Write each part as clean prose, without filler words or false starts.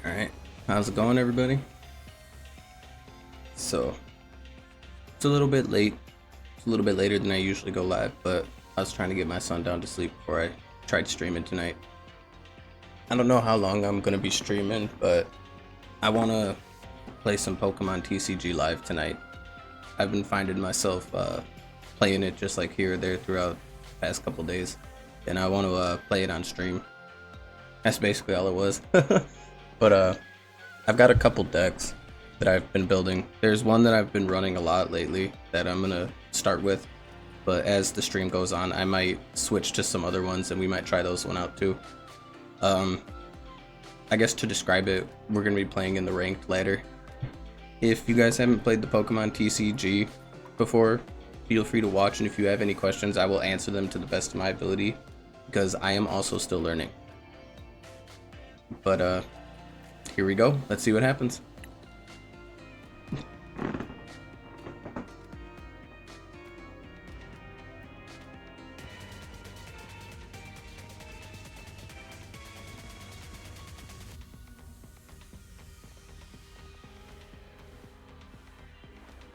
Alright, how's it going, everybody? So, it's a little bit late. It's a little bit later than I usually go live, but I was trying to get my son down to sleep before I tried streaming tonight. I don't know how long I'm going to be streaming, but I want to play some Pokemon TCG live tonight. I've been finding myself playing it just like here or there throughout the past couple days, and I want to play it on stream. That's basically all it was. But I've got a couple decks that I've been building. There's one that I've been running a lot lately that I'm gonna start with, but as the stream goes on I might switch to some other ones and we might try those one out too. I guess to describe it, we're gonna be playing in the ranked ladder. If you guys haven't played the Pokemon TCG before, feel free to watch, and if you have any questions I will answer them to the best of my ability, because I am also still learning. But here we go. Let's see what happens.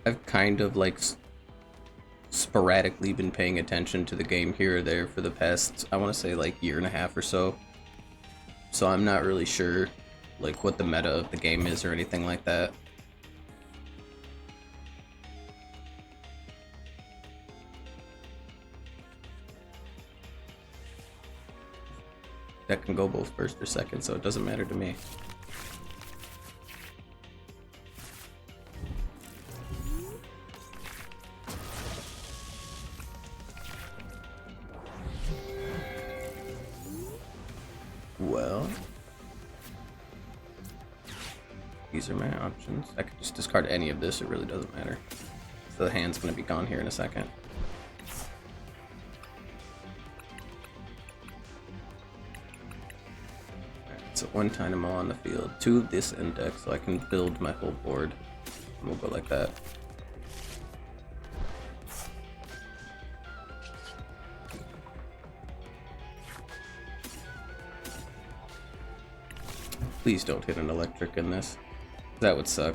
I've kind of like sporadically been paying attention to the game here or there for the past, I want to say, like year and a half or so. So I'm not really sure like what the meta of the game is or anything like that. That can go both first or second, so it doesn't matter to me. Well, these are my options. I could just discard any of this, it really doesn't matter. So the hand's gonna be gone here in a second. Alright, so one Dynamo on the field, two of this index, so I can build my whole board. And we'll go like that. Please don't hit an electric in this. That would suck.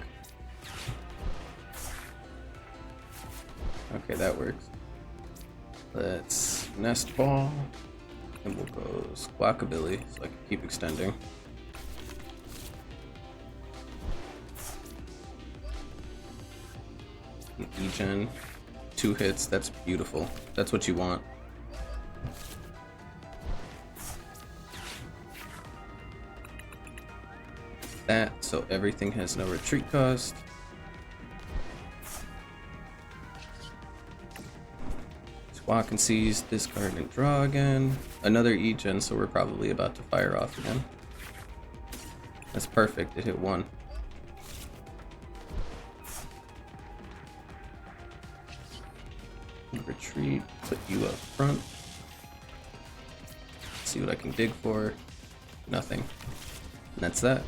Okay, that works. Let's Nest Ball. And we'll go Squawkabilly so I can keep extending. An E-Gen. 2 hits, that's beautiful. That's what you want. That, so everything has no retreat cost. Squawk and seize, discard and draw again. Another E-Gen, so we're probably about to fire off again. That's perfect, it hit 1. Retreat, put you up front. See what I can dig for. Nothing. And that's that.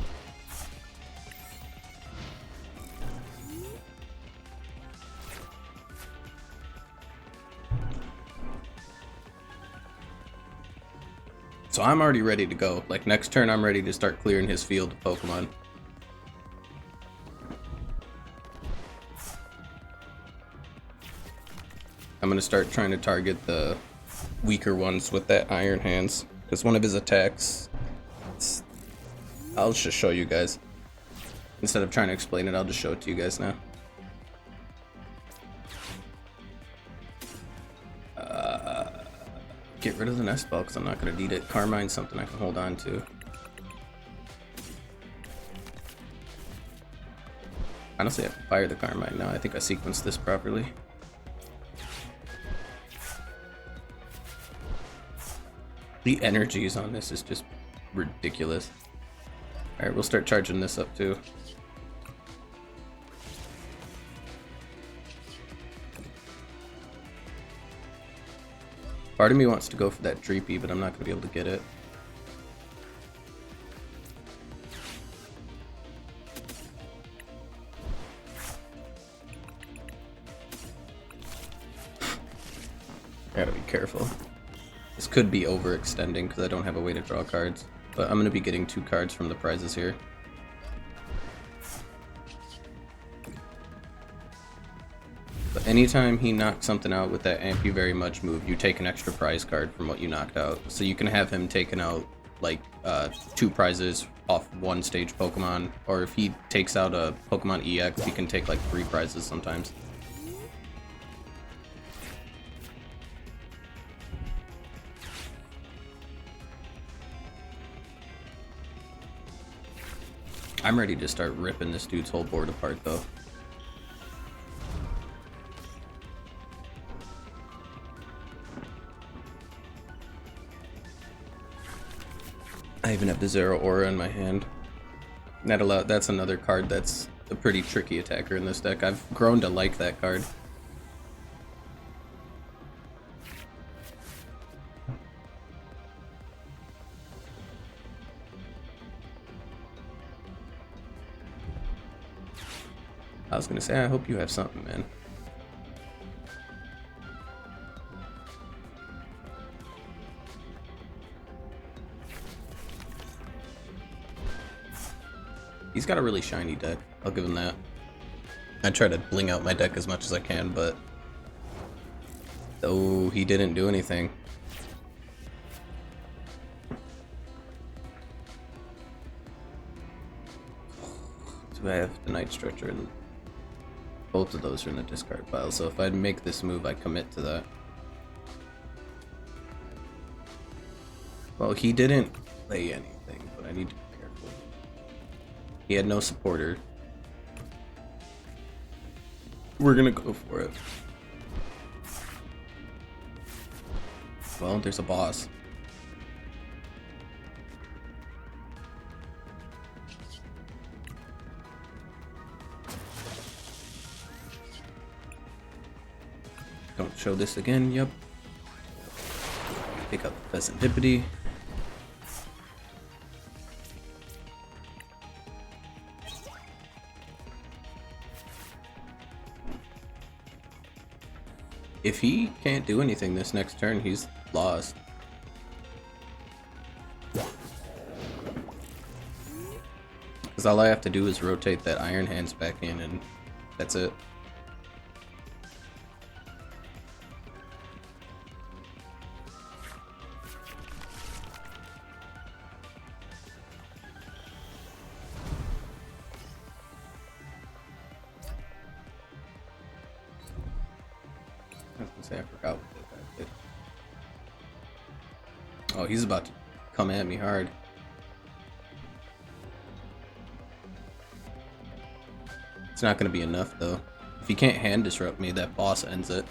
So I'm already ready to go. Like next turn I'm ready to start clearing his field of Pokemon. I'm gonna start trying to target the weaker ones with that Iron Hands, because one of his attacks, I'll just show you guys. Instead of trying to explain it, I'll just show it to you guys now. Get rid of the Nest Ball because I'm not going to need it. Carmine's something I can hold on to. Honestly, I have to fire the Carmine now. I think I sequenced this properly. The energies on this is just ridiculous. Alright, we'll start charging this up too. Part of me wants to go for that Dreepy, but I'm not going to be able to get it. Gotta be careful. This could be overextending because I don't have a way to draw cards, but I'm going to be getting 2 cards from the prizes here. anytime he knocks something out with that amp you very much move, you take an extra prize card from what you knocked out. So you can have him taking out like 2 prizes off 1 stage Pokemon, or if he takes out a Pokemon EX, he can take like 3 prizes sometimes. I'm ready to start ripping this dude's whole board apart though. I even have the Zero Aura in my hand. That's another card that's a pretty tricky attacker in this deck. I've grown to like that card. I was gonna say, I hope you have something, man. He's got a really shiny deck, I'll give him that. I try to bling out my deck as much as I can, but... oh, he didn't do anything. So I have the Night Stretcher, and both of those are in the discard pile, so if I make this move, I commit to that. Well, he didn't play anything, but I need to be careful. He had no supporter. We're gonna go for it. Well, there's a boss. Don't show this again, yep. Pick up the Pheasantipity. If he can't do anything this next turn, he's lost. Because all I have to do is rotate that Iron Hands back in and that's it. I was gonna say, I forgot what that guy did. Oh, he's about to come at me hard. It's not gonna be enough though. If he can't hand disrupt me, that boss ends it.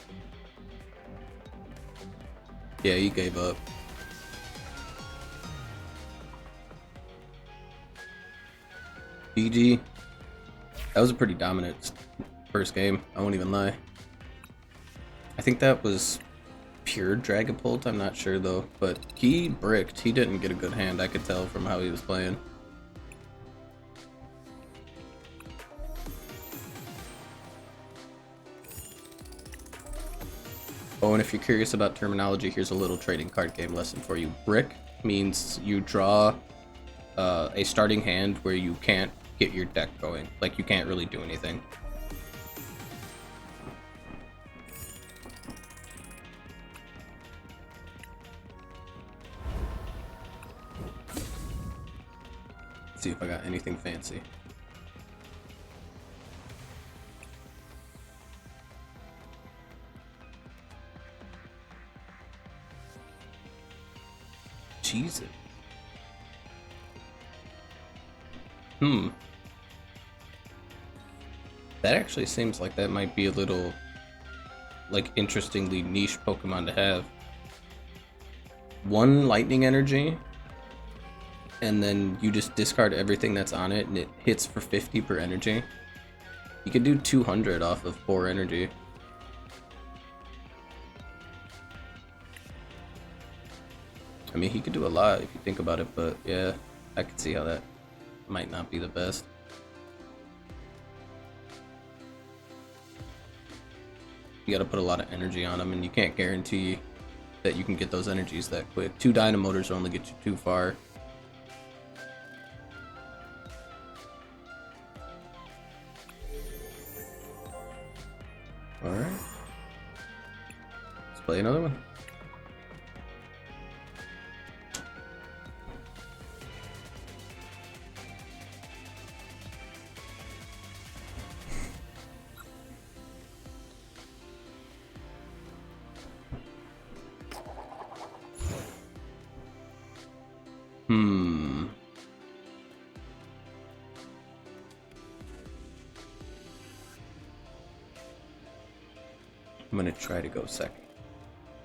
Yeah, he gave up. GG. That was a pretty dominant first game, I won't even lie. I think that was pure Dragapult, I'm not sure though, but he bricked. He didn't get a good hand, I could tell from how he was playing. Oh, and if you're curious about terminology, here's a little trading card game lesson for you. Brick means you draw a starting hand where you can't get your deck going. Like, you can't really do anything. Let's see if I got anything fancy. Jesus. That actually seems like that might be a little, like, interestingly niche Pokemon to have. 1 lightning energy, and then you just discard everything that's on it, and it hits for 50 per energy. You could do 200 off of 4 energy. I mean, he could do a lot if you think about it, but yeah, I could see how that might not be the best. You gotta put a lot of energy on him, and you can't guarantee that you can get those energies that quick. 2 Dynamotors only get you too far. Alright. play another one? I'm gonna try to go second.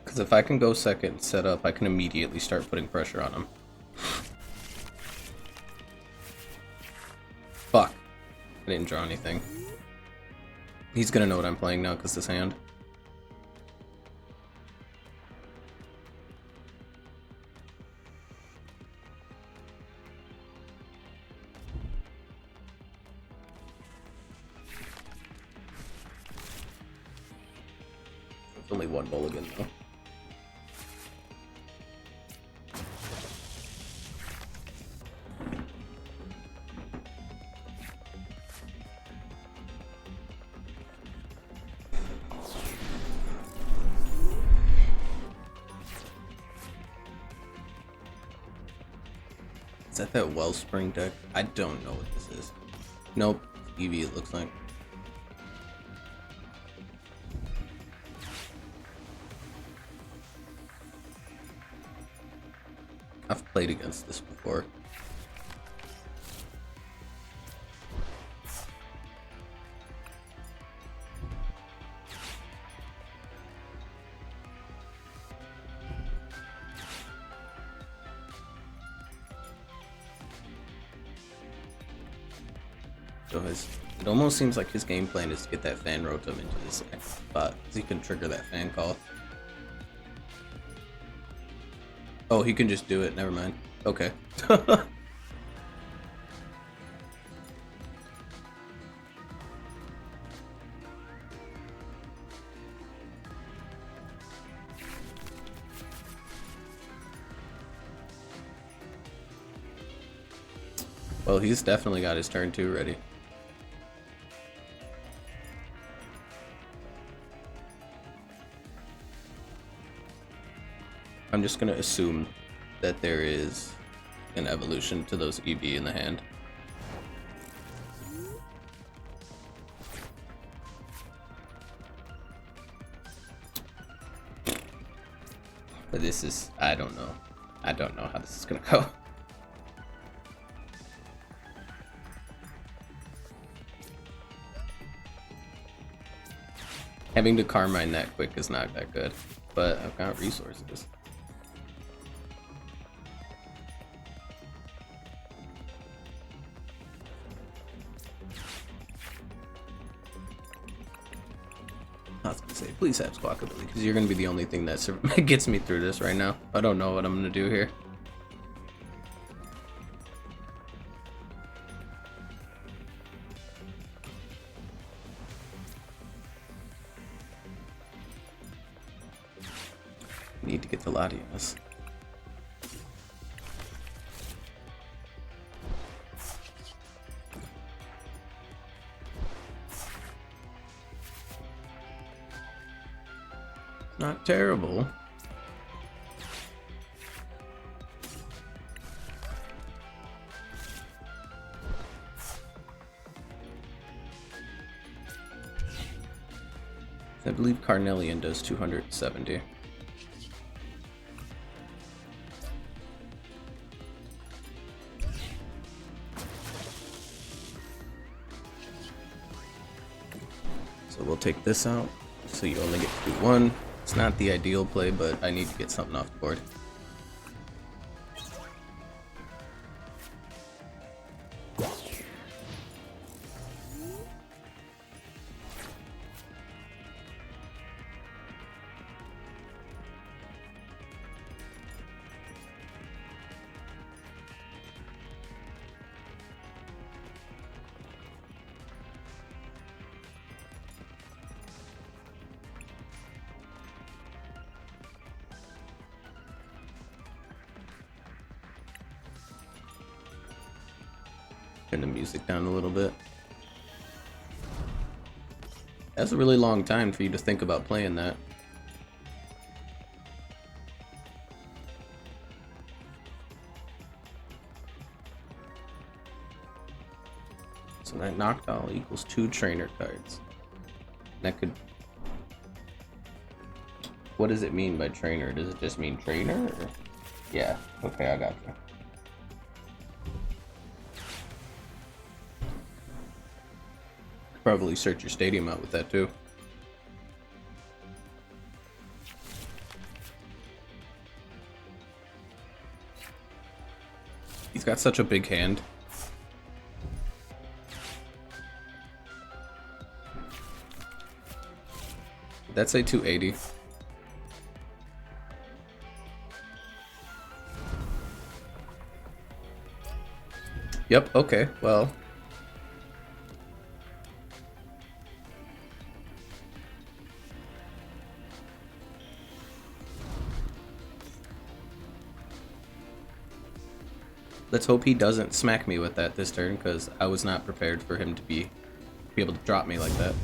Because if I can go second and set up, I can immediately start putting pressure on him. Fuck. I didn't draw anything. He's gonna know what I'm playing now because this hand. It's only one mulligan though. Is that Wellspring deck? I don't know what this is. Nope. Eevee it looks like. I've played against this before. So it almost seems like his game plan is to get that Fan Rotom into this next spot, because he can trigger that Fan Call. Oh, he can just do it, never mind. Okay. Well, he's definitely got his turn 2 ready. I'm just gonna assume that there is an evolution to those EV in the hand. But this is, I don't know. I don't know how this is gonna go. Having to Carmine that quick is not that good, but I've got resources. I was gonna say, please have Squawk ability, because you're gonna be the only thing that gets me through this right now. I don't know what I'm gonna do here. Need to get the Latias. Not terrible. I believe Carnelian does 270. So we'll take this out, so you only get to do 1. It's not the ideal play, but I need to get something off the board. Turn the music down a little bit. That's a really long time for you to think about playing that. So that knockdown equals 2 trainer cards. That could... What does it mean by trainer? Does it just mean trainer? Or... Yeah, okay, I got you. Probably search your stadium out with that too. He's got such a big hand. That's a 280. Yep, okay, well. Let's hope he doesn't smack me with that this turn, because I was not prepared for him to be able to drop me like that.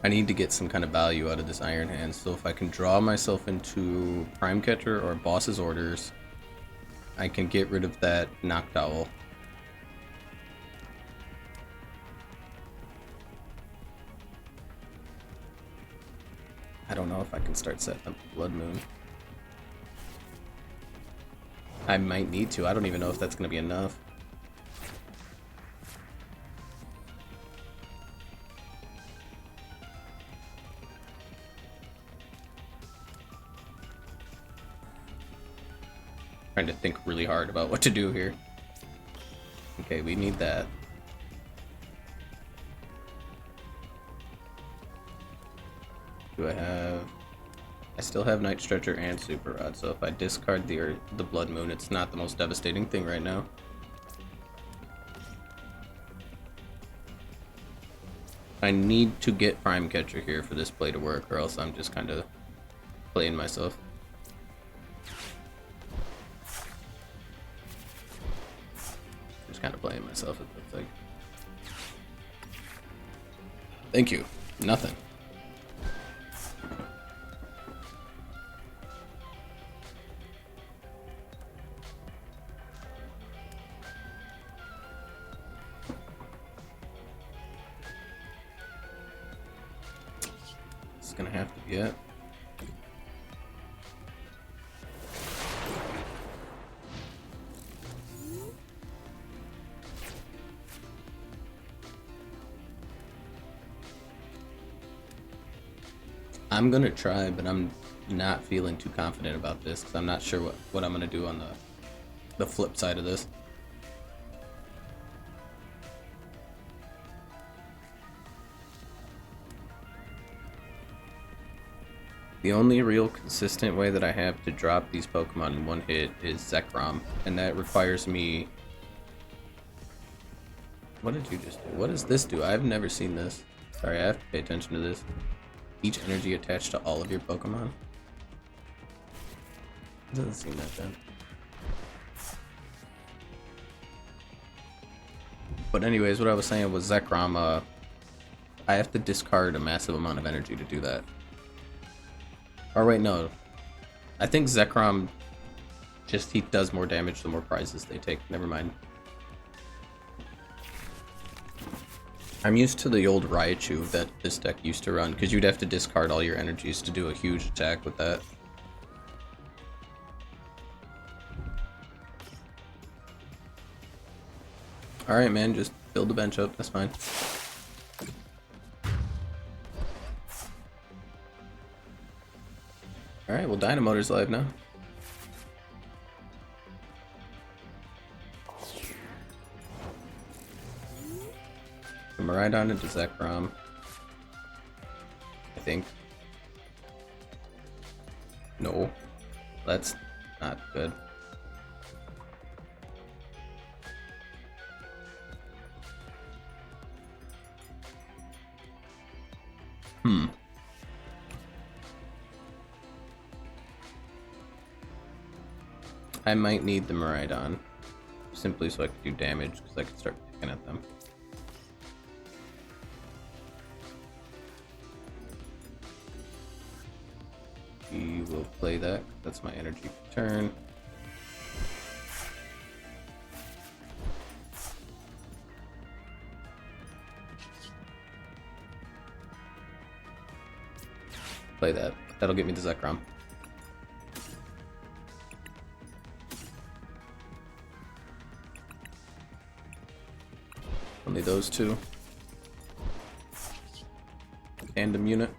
I need to get some kind of value out of this Iron Hand, so if I can draw myself into Prime Catcher or Boss's Orders, I can get rid of that Noctowl. I don't know if I can start setting up Blood Moon. I might need to. I don't even know if that's going to be enough. Trying to think really hard about what to do here. Okay, we need that. Do I have... I still have Night Stretcher and Super Rod, so if I discard the Blood Moon, it's not the most devastating thing right now. I need to get Prime Catcher here for this play to work, or else I'm just kind of playing myself. Just kind of playing myself, it looks like. Thank you. Nothing. Gonna have to be it. I'm gonna try, but I'm not feeling too confident about this because I'm not sure what I'm gonna do on the flip side of this. The only real consistent way that I have to drop these Pokemon in one hit is Zekrom, and that requires me... What did you just do? What does this do? I've never seen this. Sorry, I have to pay attention to this. Each energy attached to all of your Pokemon? It doesn't seem that bad. But anyways, what I was saying was Zekrom, I have to discard a massive amount of energy to do that. Or wait, no. I think Zekrom he does more damage the more prizes they take. Never mind. I'm used to the old Raichu that this deck used to run, because you'd have to discard all your energies to do a huge attack with that. Alright, man, just build the bench up. That's fine. Alright, well, Dynamotor's live now. Miraidon into Zekrom. I think. No. That's not good. I might need the Miraidon, simply so I can do damage, because I can start picking at them. He will play that. That's my energy turn. Play that. That'll get me the Zekrom. Only those two. Tandem unit.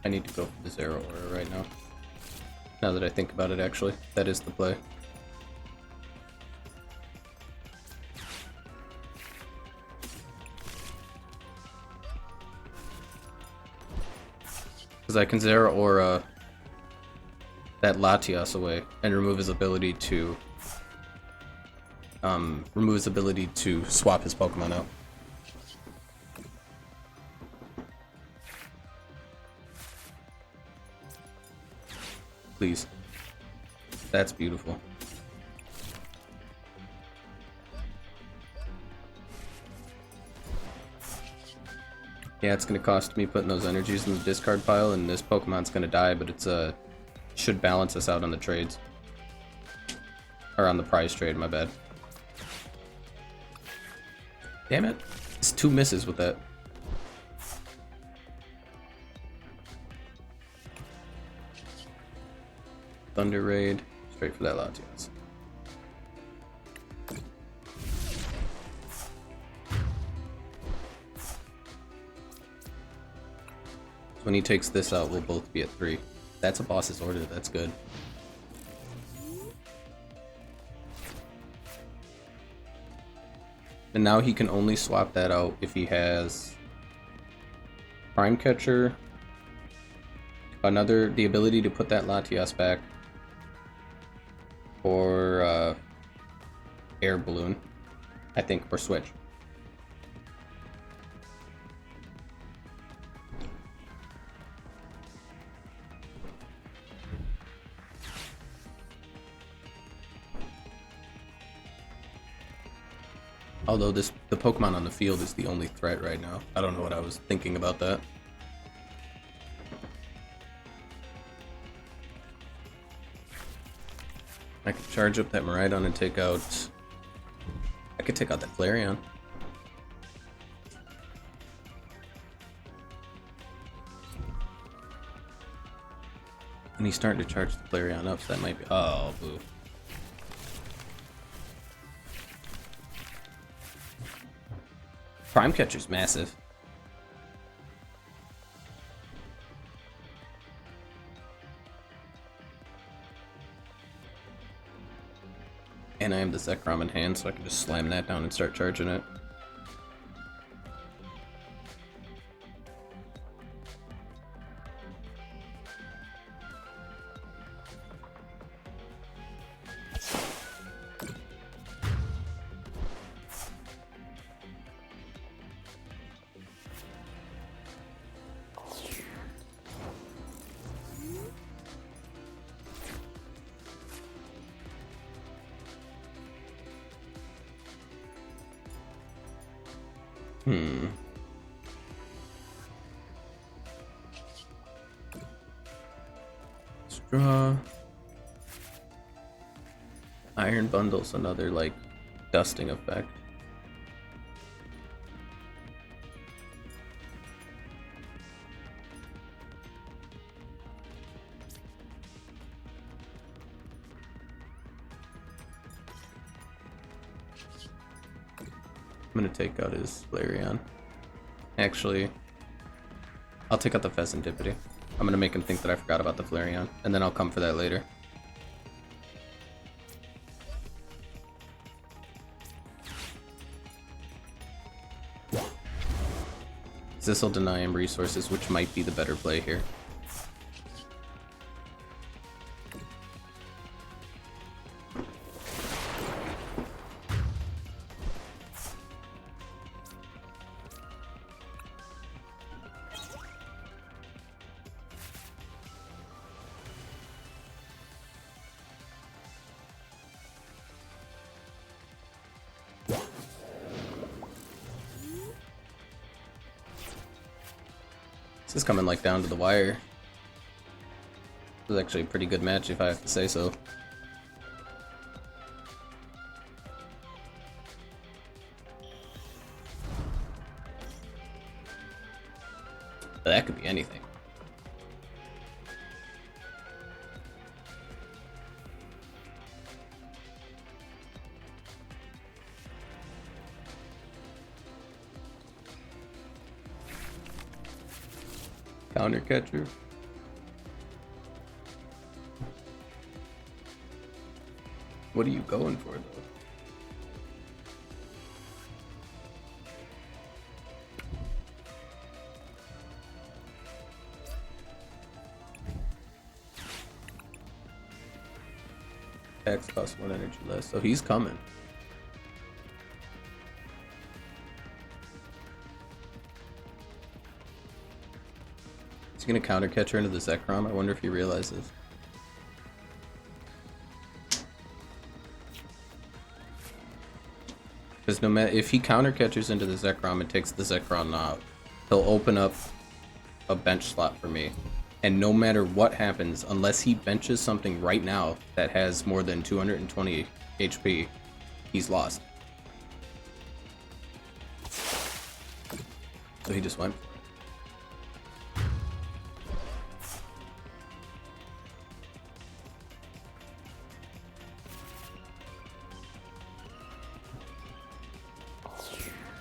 I need to go for the Zero Aura right now. Now that I think about it, actually, that is the play. Because I can Zero Aura that Latias away and remove his ability to swap his Pokemon out. Please. That's beautiful. Yeah, it's gonna cost me putting those energies in the discard pile, and this Pokemon's gonna die, but it's should balance us out on the trades. Or on the prize trade, my bad. Damn it. It's 2 misses with that. Thunder Raid. Straight for that Latias. When he takes this out, we'll both be at 3. That's a boss's order, that's good. And now he can only swap that out if he has Prime Catcher, the ability to put that Latias back, or Air Balloon, I think, or Switch. Although the Pokemon on the field is the only threat right now. I don't know what I was thinking about that. I could charge up that Miraidon and take out... I could take out that Flareon. And he's starting to charge the Flareon up, so that might be... Oh, boo. Prime Catcher's massive. And I have the Zekrom in hand, so I can just slam that down and start charging it. Straw. Iron Bundle's another, like, dusting effect. I'm gonna take out his Flareon. Actually, I'll take out the Pheasantipity. I'm gonna make him think that I forgot about the Flareon, and then I'll come for that later. This will deny him resources, which might be the better play here. This is coming like down to the wire. This is actually a pretty good match if I have to say so. But that could be anything. Counter catcher. What are you going for though? X costs 1 energy less, so he's coming. Is he gonna counter catcher into the Zekrom? I wonder if he realizes. Because no matter if he counter catchers into the Zekrom and takes the Zekrom out, he'll open up a bench slot for me. And no matter what happens, unless he benches something right now that has more than 220 HP, he's lost. So he just went for it.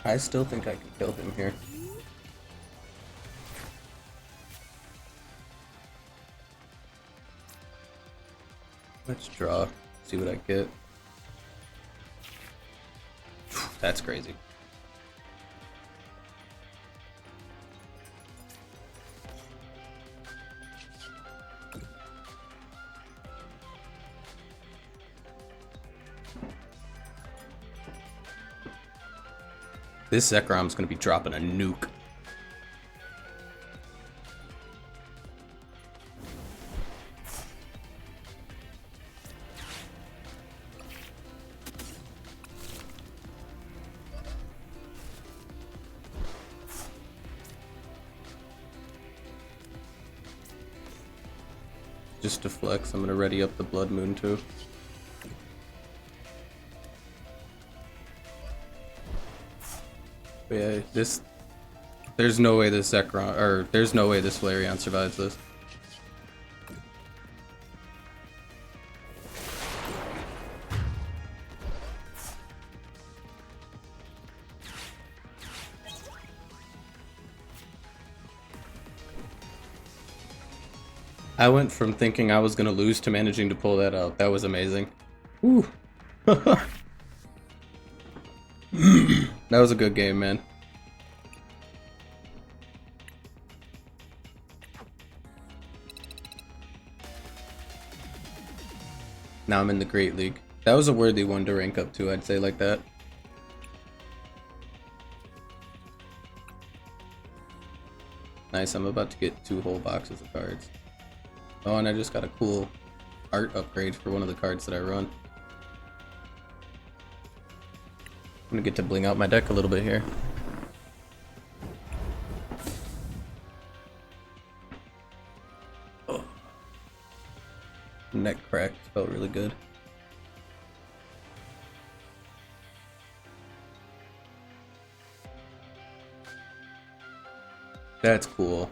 I still think I can kill him here. Let's draw, see what I get. That's crazy. This Zekrom's gonna be dropping a nuke. Just to flex, I'm gonna ready up the Blood Moon too. But yeah, there's no way this Zekrom, or there's no way this Flareon survives this. I went from thinking I was gonna lose to managing to pull that out. That was amazing. Woo. That was a good game, man. Now I'm in the Great League. That was a worthy one to rank up to, I'd say, like that. Nice, I'm about to get 2 whole boxes of cards. Oh, and I just got a cool art upgrade for one of the cards that I run. I'm gonna get to bling out my deck a little bit here. Oh. Neck crack felt really good. That's cool.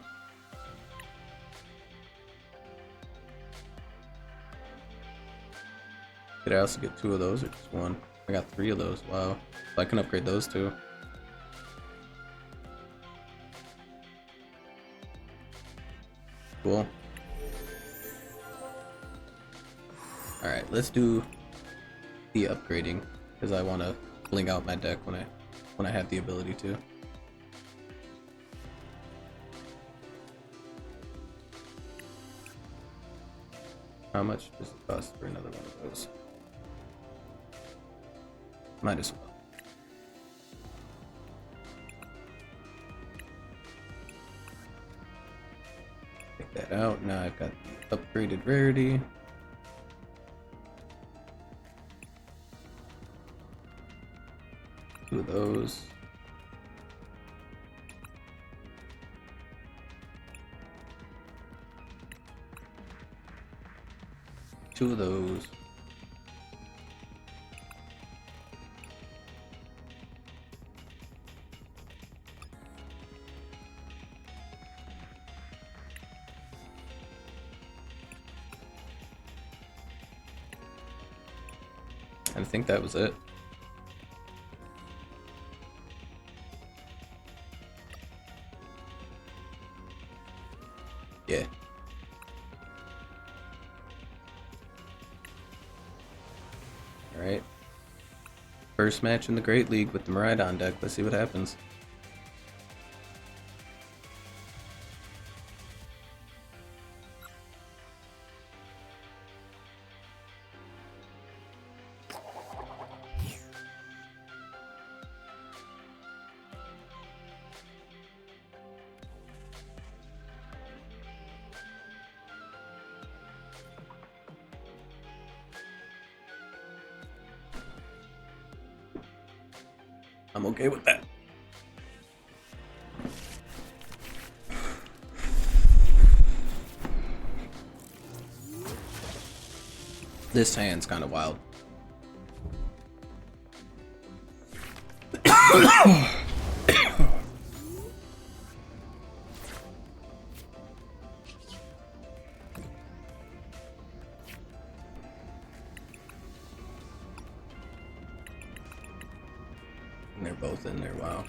Did I also get 2 of those or just 1? I got 3 of those. Wow. So I can upgrade those too. Cool. Alright, let's do the upgrading because I want to bling out my deck when I have the ability to. How much does it cost for another one of those? Might as well. Take that out. Now I've got the upgraded rarity. Two of those. 2 of those. I think that was it. Yeah. Alright. First match in the Great League with the Miraidon deck. Let's see what happens. I'm okay with that. This hand's kind of wild. And they're both in there, wow.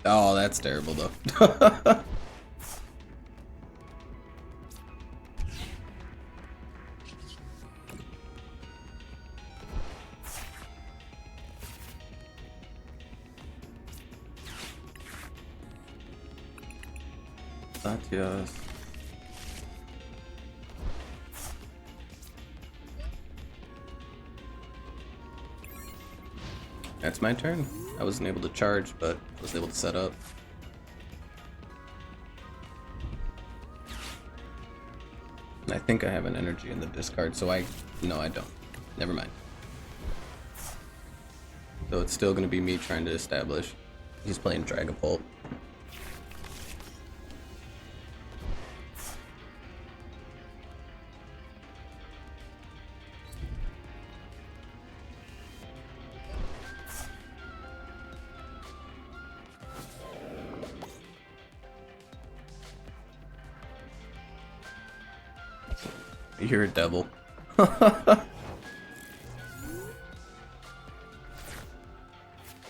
Oh, that's terrible though. Yes. That's my turn. I wasn't able to charge, but I was able to set up. And I think I have an energy in the discard, so no, I don't. Never mind. So it's still gonna be me trying to establish. He's playing Dragapult. You're a devil.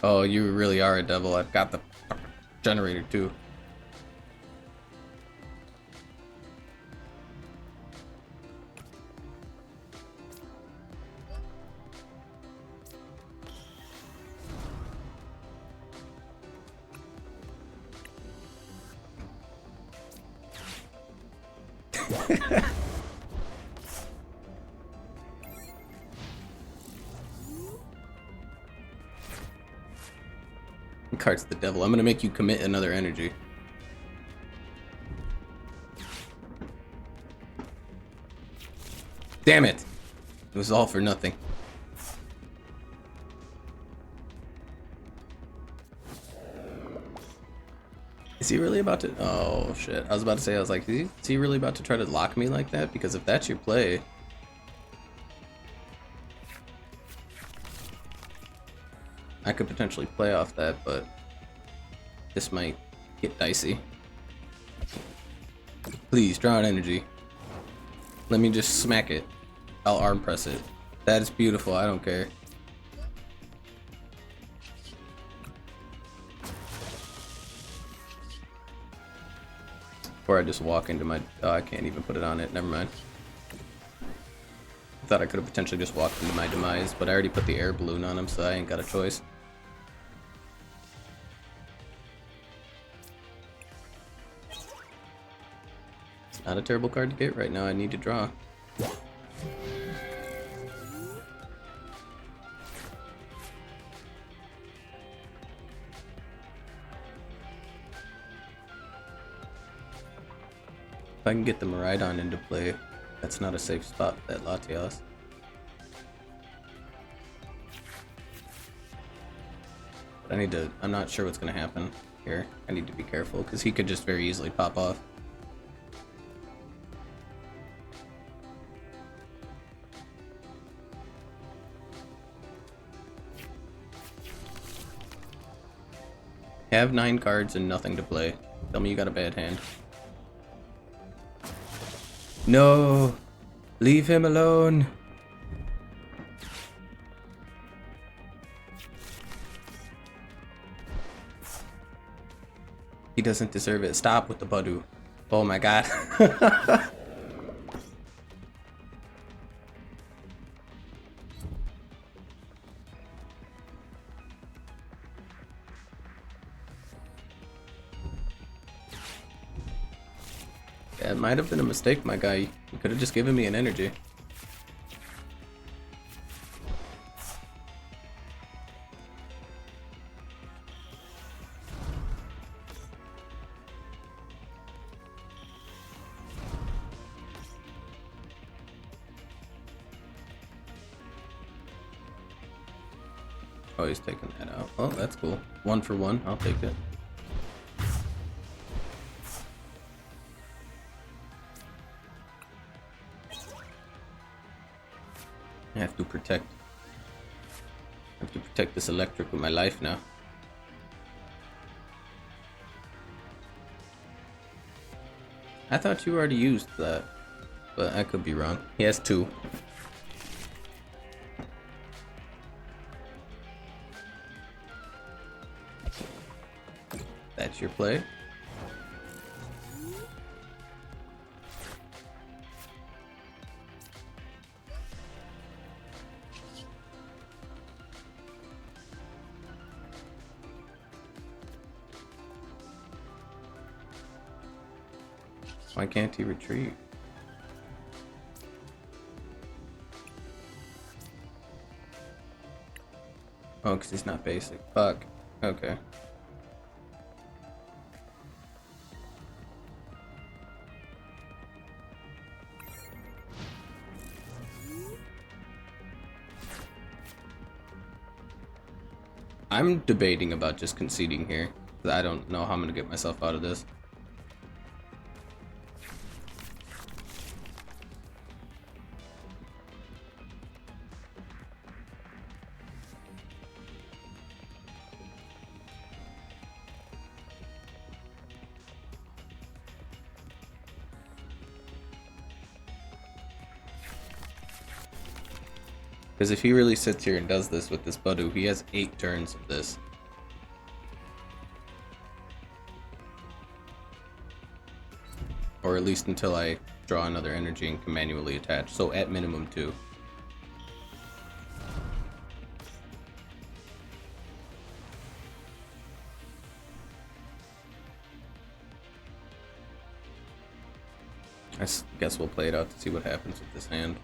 Oh, you really are a devil. I've got the generator too. Card's the devil. I'm gonna make you commit another energy. Damn it! It was all for nothing. Is he really about to? Oh shit! I was about to say. I was like, is he really about to try to lock me like that? Because if that's your play, I could potentially play off that, but this might get dicey. Please, draw an energy. Let me just smack it. I'll arm press it. That is beautiful, I don't care. Or I just walk into my... Oh, I can't even put it on it, never mind. I thought I could have potentially just walked into my demise, but I already put the air balloon on him, so I ain't got a choice. Not a terrible card to get right now. I need to draw. If I can get the Miraidon into play, that's not a safe spot, that Latias. But I'm not sure what's gonna happen here. I need to be careful because he could just very easily pop off. Have 9 cards and nothing to play. Tell me you got a bad hand. No! Leave him alone! He doesn't deserve it. Stop with the Badu. Oh my god. Yeah, it might have been a mistake, my guy. You could have just given me an energy. Oh, he's taking that out. Oh, that's cool. 1 for 1. I'll take it. I have to protect this electric with my life now. I thought you already used that, but I could be wrong. He has 2. That's your play. Why can't he retreat? Oh, because he's not basic. Fuck. Okay. I'm debating about just conceding here. I don't know how I'm gonna get myself out of this. Because if he really sits here and does this with this Badu, he has 8 turns of this. Or at least until I draw another energy and can manually attach. So at minimum 2. I guess we'll play it out to see what happens with this hand.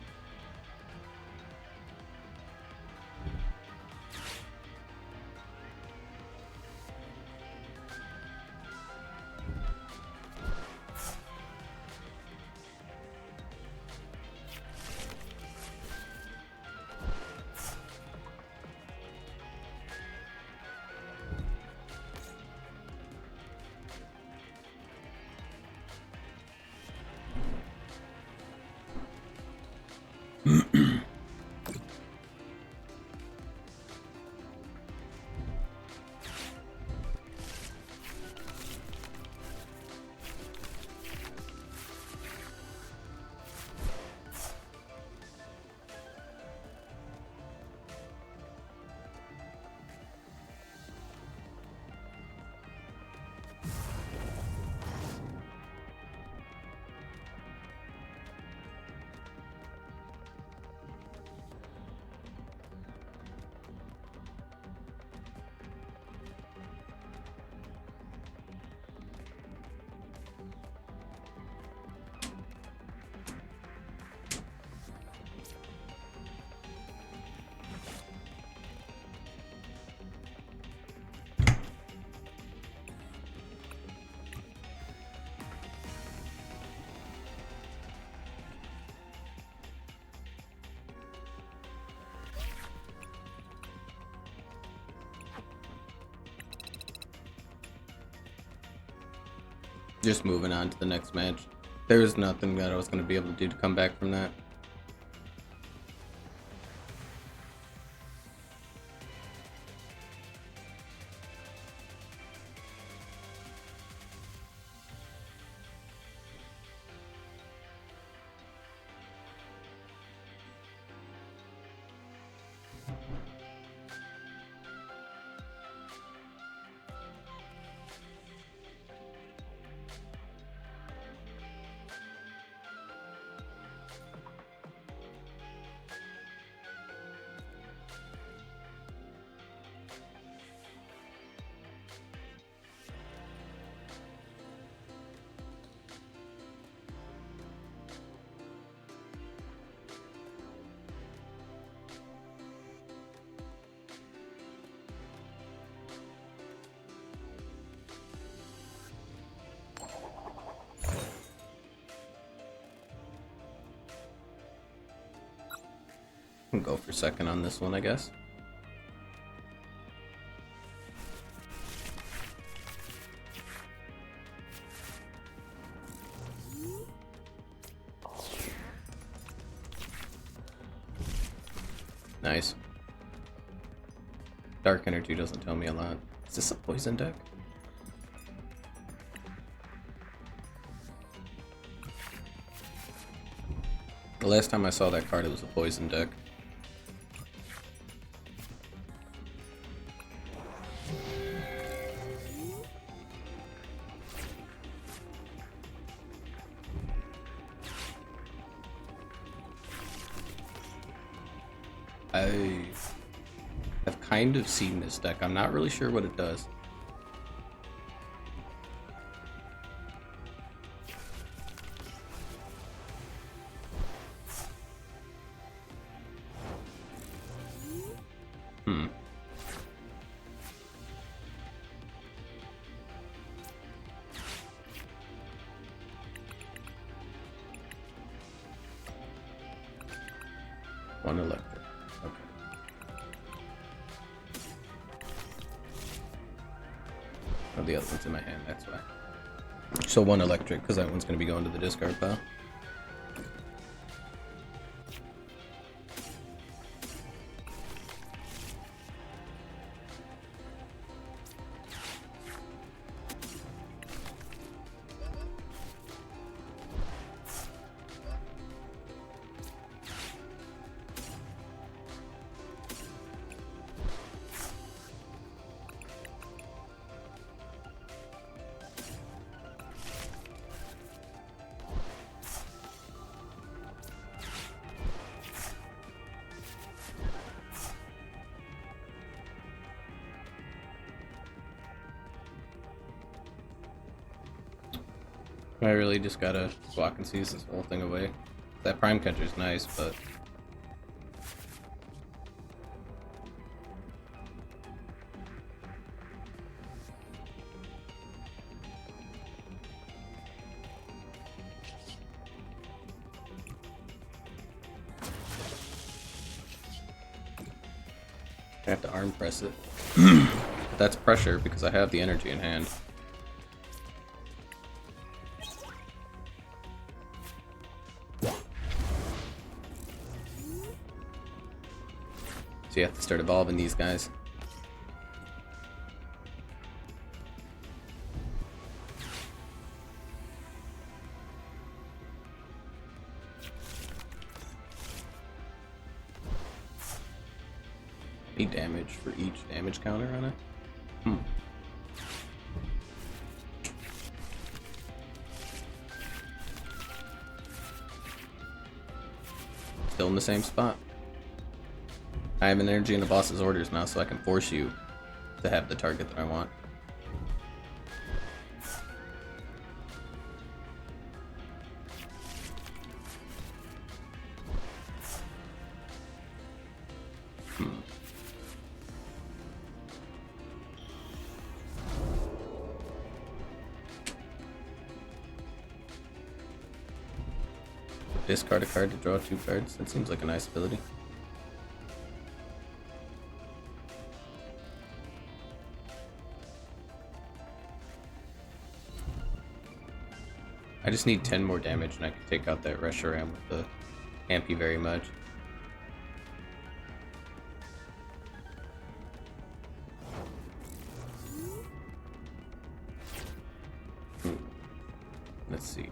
Just moving on to the next match. There was nothing that I was going to be able to do to come back from that. Can go for second on this one, I guess. Nice. Dark energy doesn't tell me a lot. Is this a poison deck? The last time I saw that card, it was a poison deck. I've kind of seen this deck. I'm not really sure what it does. One electric. Okay. Oh, the other one's in my hand, that's why. So one electric, because that one's going to be going to the discard pile. I really just gotta block and seize this whole thing away. That prime catcher is nice, but I have to arm press it. But that's pressure because I have the energy in hand. So you have to start evolving these guys. Any damage for each damage counter on it? Still in the same spot. I have an energy in the boss's orders now, so I can force you to have the target that I want. Discard a card to draw 2 cards. That seems like a nice ability. I just need 10 more damage and I can take out that Reshiram with the Ampy very much. Let's see.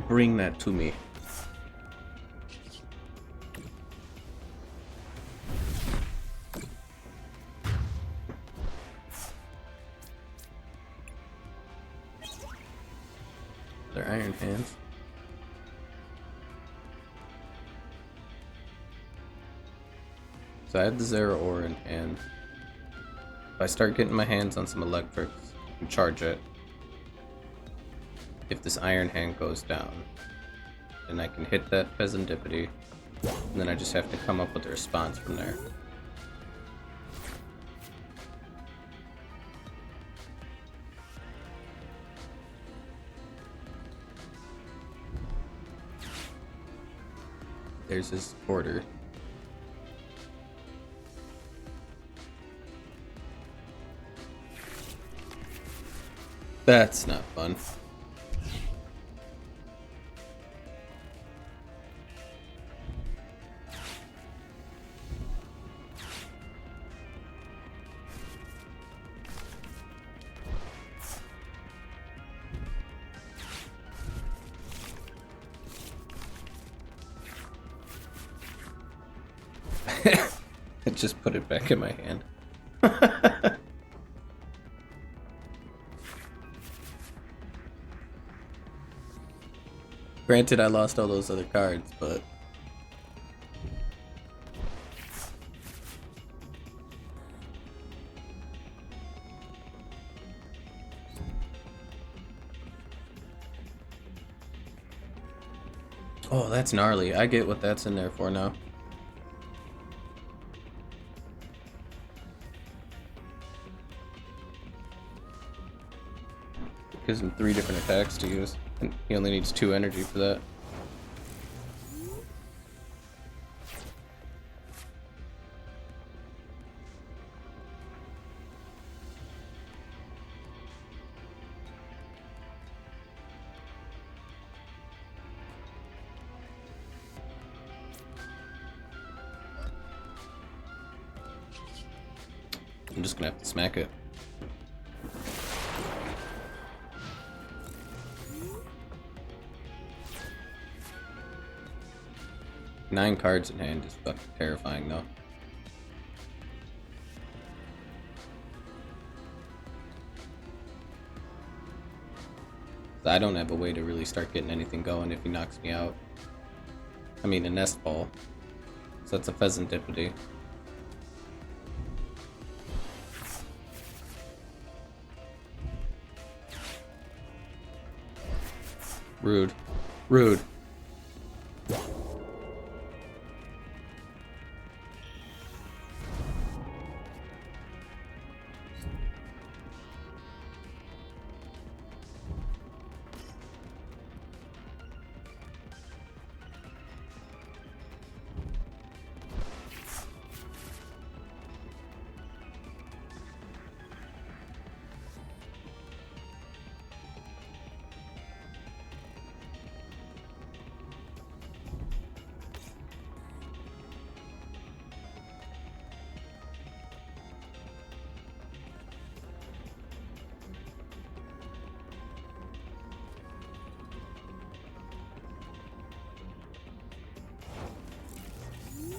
Bring that to me. They're Iron Hands. So I have the Zero Ore in hand. If I start getting my hands on some electrics and charge it, if this Iron Hand goes down, then I can hit that Pheasantipity, and then I just have to come up with a response from there. There's his order. That's not fun. I just put it back in my hand. Granted, I lost all those other cards, but... Oh, that's gnarly. I get what that's in there for now. Gives him 3 different attacks to use, and he only needs 2 energy for that. I'm just gonna have to smack it. Nine cards in hand is fucking terrifying, though. I don't have a way to really start getting anything going if he knocks me out. I mean, a Nest Ball. So that's a Pheasantipity. Rude. Rude.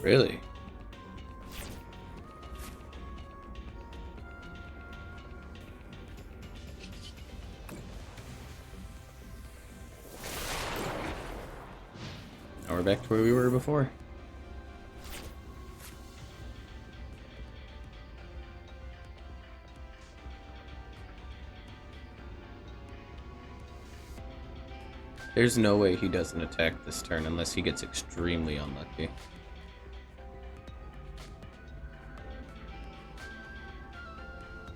Really? Now we're back to where we were before. There's no way he doesn't attack this turn unless he gets extremely unlucky.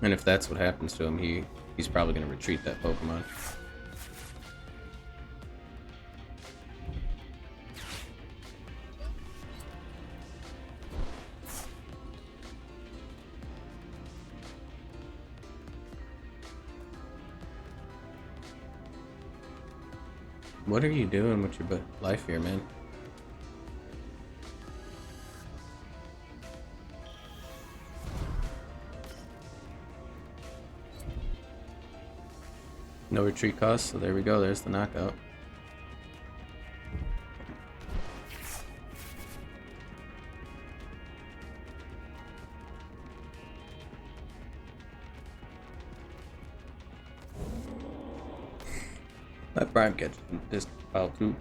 And if that's what happens to him, he's probably going to retreat that Pokemon. What are you doing with your life here, man? No retreat cost, so there we go, there's the knockout. Let Prime catch this pile too.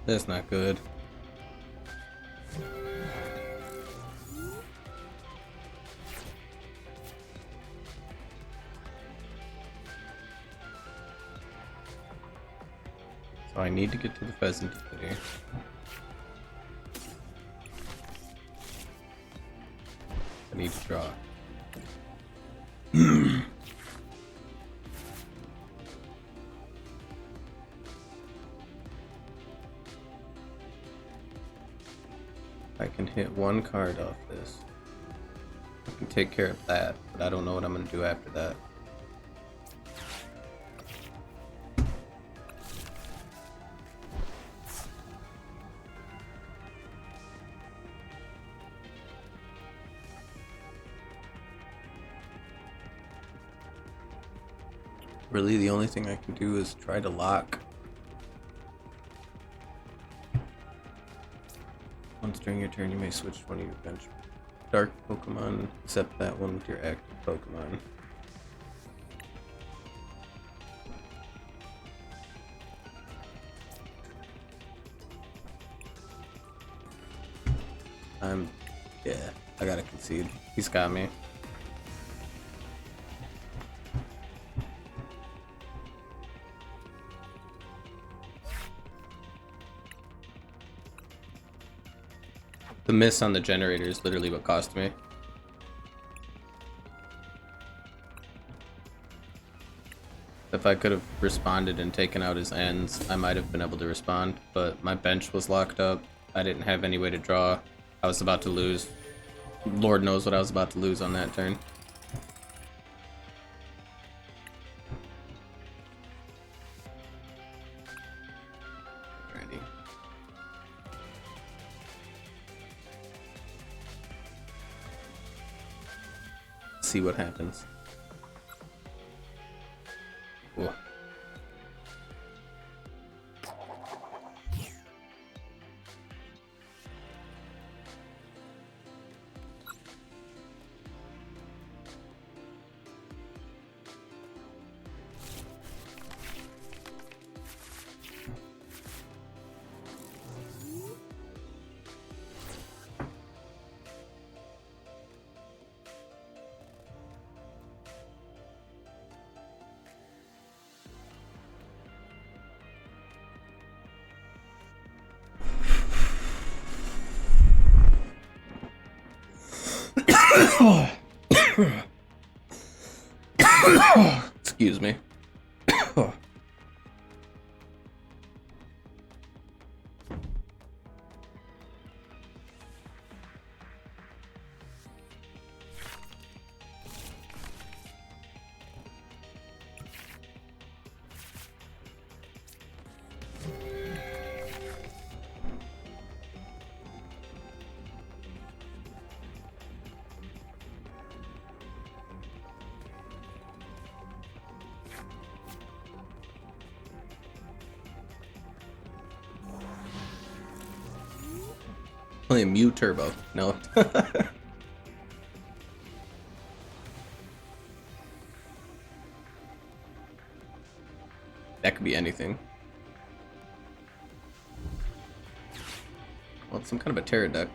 That's not good. So I need to get to the pheasant here. I need to draw. I can hit one card off this. I can take care of that, but I don't know what I'm going to do after that. Really, the only thing I can do is try to lock. Once during your turn, you may switch one of your bench dark Pokemon, except that one with your active Pokemon. Yeah, I gotta concede. He's got me. The miss on the generator is literally what cost me. If I could have responded and taken out his ends, I might have been able to respond, but my bench was locked up. I didn't have any way to draw. I was about to lose. Lord knows what I was about to lose on that turn. Alrighty. See what happens. Whoa. Excuse me. Playing Mew Turbo. No. That could be anything. Well, it's some kind of a Terra deck.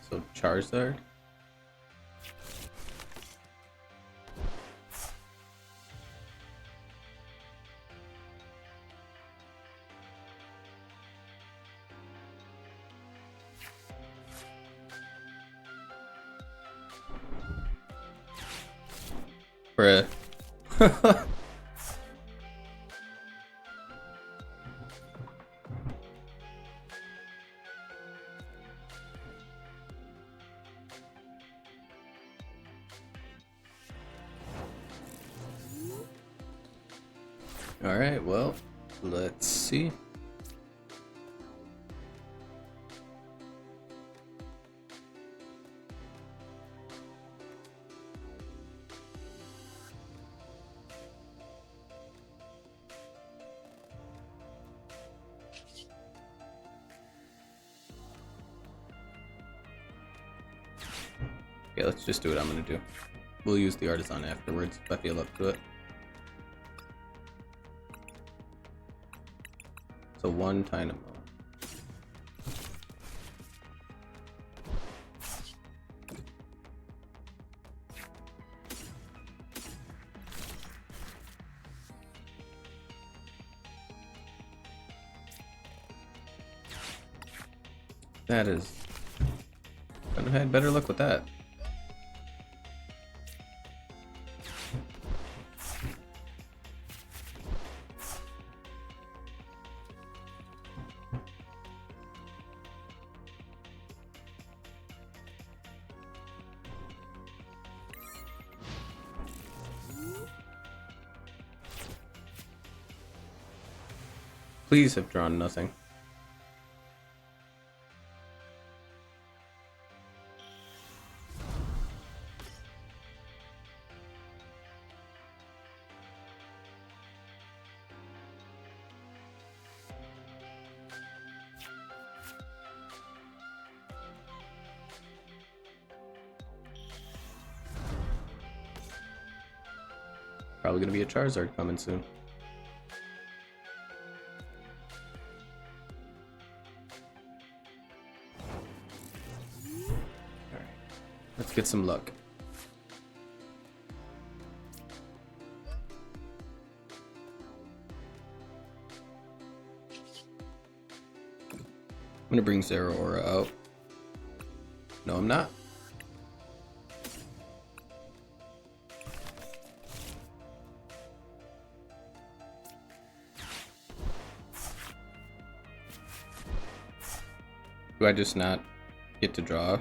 So Charizard. Bruh. Alright, well, let's see. Okay, let's just do what I'm gonna do. We'll use the artisan afterwards if I feel up to it. So one Dynamo. That is... I've had better luck with that. Please have drawn nothing. Probably gonna be a Charizard coming soon. Alright, let's get some luck. I'm gonna bring Zeraora out. No, I'm not. Do I just not get to draw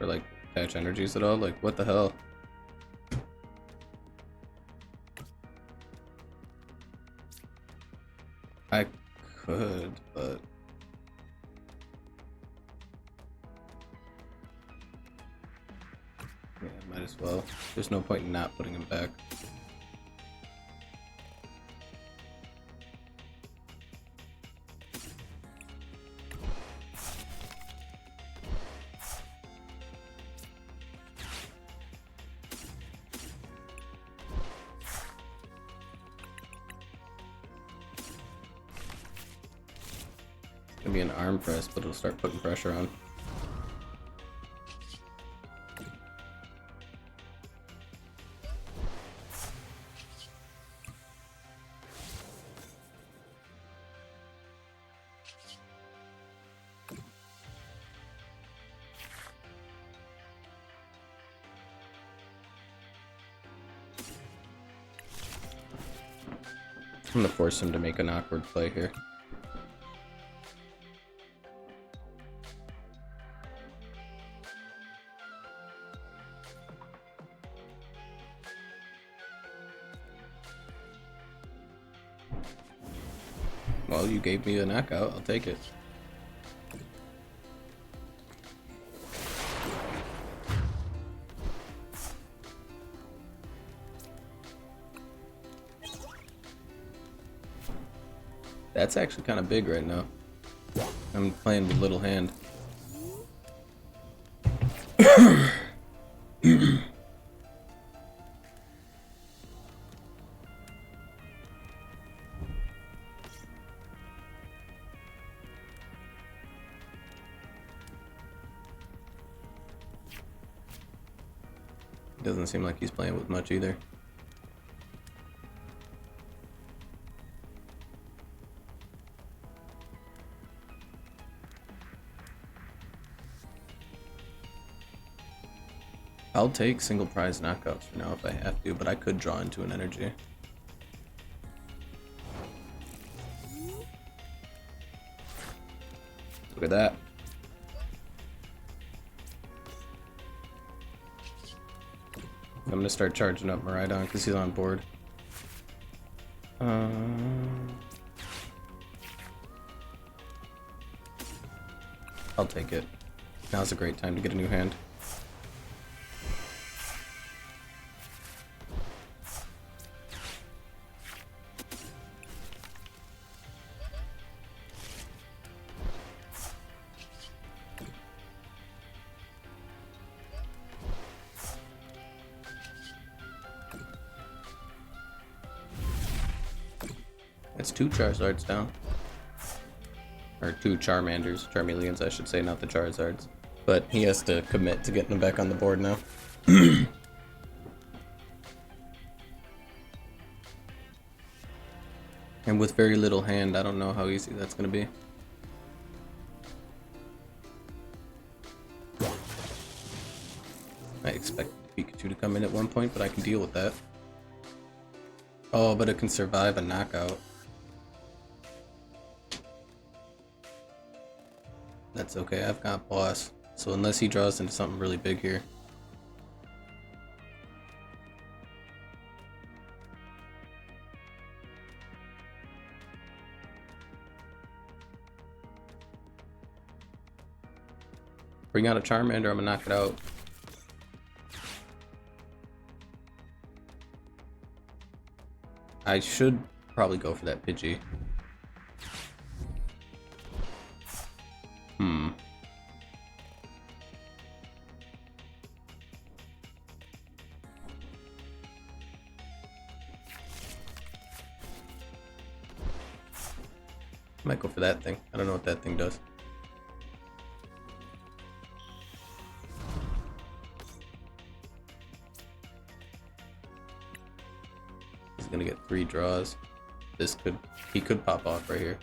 or like attach energies at all? Like what the hell? I could, but yeah, might as well. There's no point in not putting him back. It's gonna be an arm press, but it'll start putting pressure on. I'm gonna force him to make an awkward play here. Well, you gave me a knockout, I'll take it. That's actually kind of big right now. I'm playing with little hand. Doesn't seem like he's playing with much either. I'll take single prize knockouts for now if I have to, but I could draw into an energy. Look at that. I'm gonna start charging up Miraidon because he's on board. I'll take it. Now's a great time to get a new hand. That's 2 Charizards down. Or 2 Charmeleons I should say, not the Charizards. But he has to commit to getting them back on the board now. And with very little hand, I don't know how easy that's gonna be. I expect Pikachu to come in at one point, but I can deal with that. Oh, but it can survive a knockout. That's okay, I've got boss. So unless he draws into something really big here. Bring out a Charmander, I'm gonna knock it out. I should probably go for that Pidgey. Might go for that thing. I don't know what that thing does. He's gonna get 3 draws. He could pop off right here.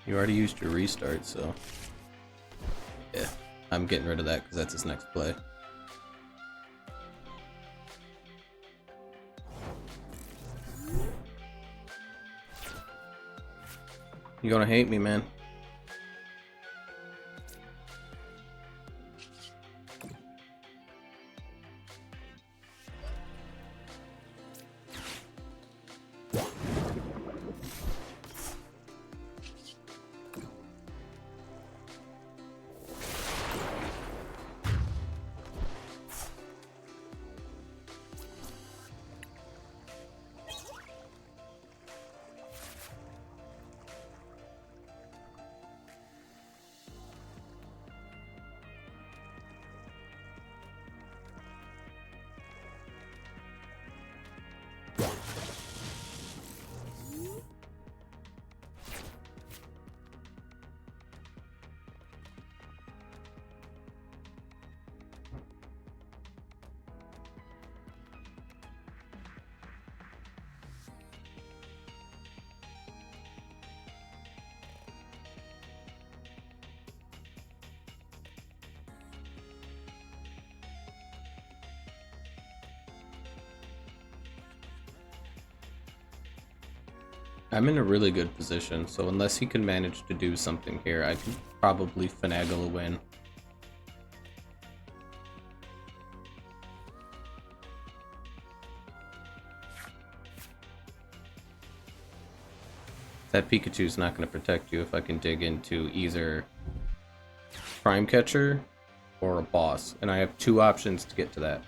You already used your restart, so I'm getting rid of that because that's his next play. You're gonna hate me, man. I'm in a really good position, so unless he can manage to do something here, I can probably finagle a win. That Pikachu's not going to protect you if I can dig into either Prime Catcher or a boss, and I have two options to get to that.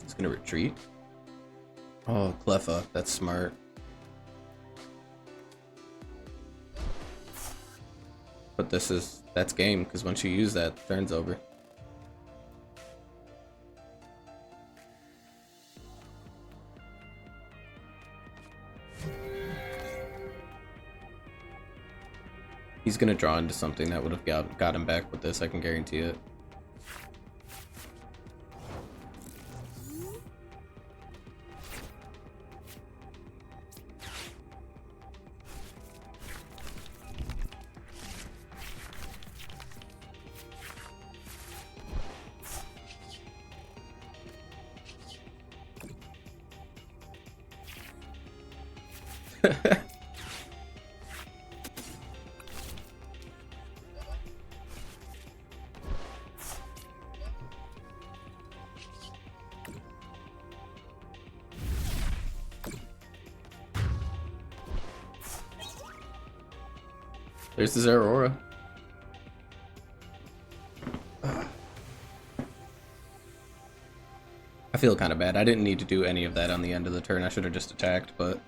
He's gonna retreat. Oh, Cleffa, that's smart. But that's game, because once you use that, the turn's over. He's gonna draw into something that would have got him back with this, I can guarantee it. There's the Zeraora. I feel kind of bad. I didn't need to do any of that on the end of the turn. I should have just attacked, but...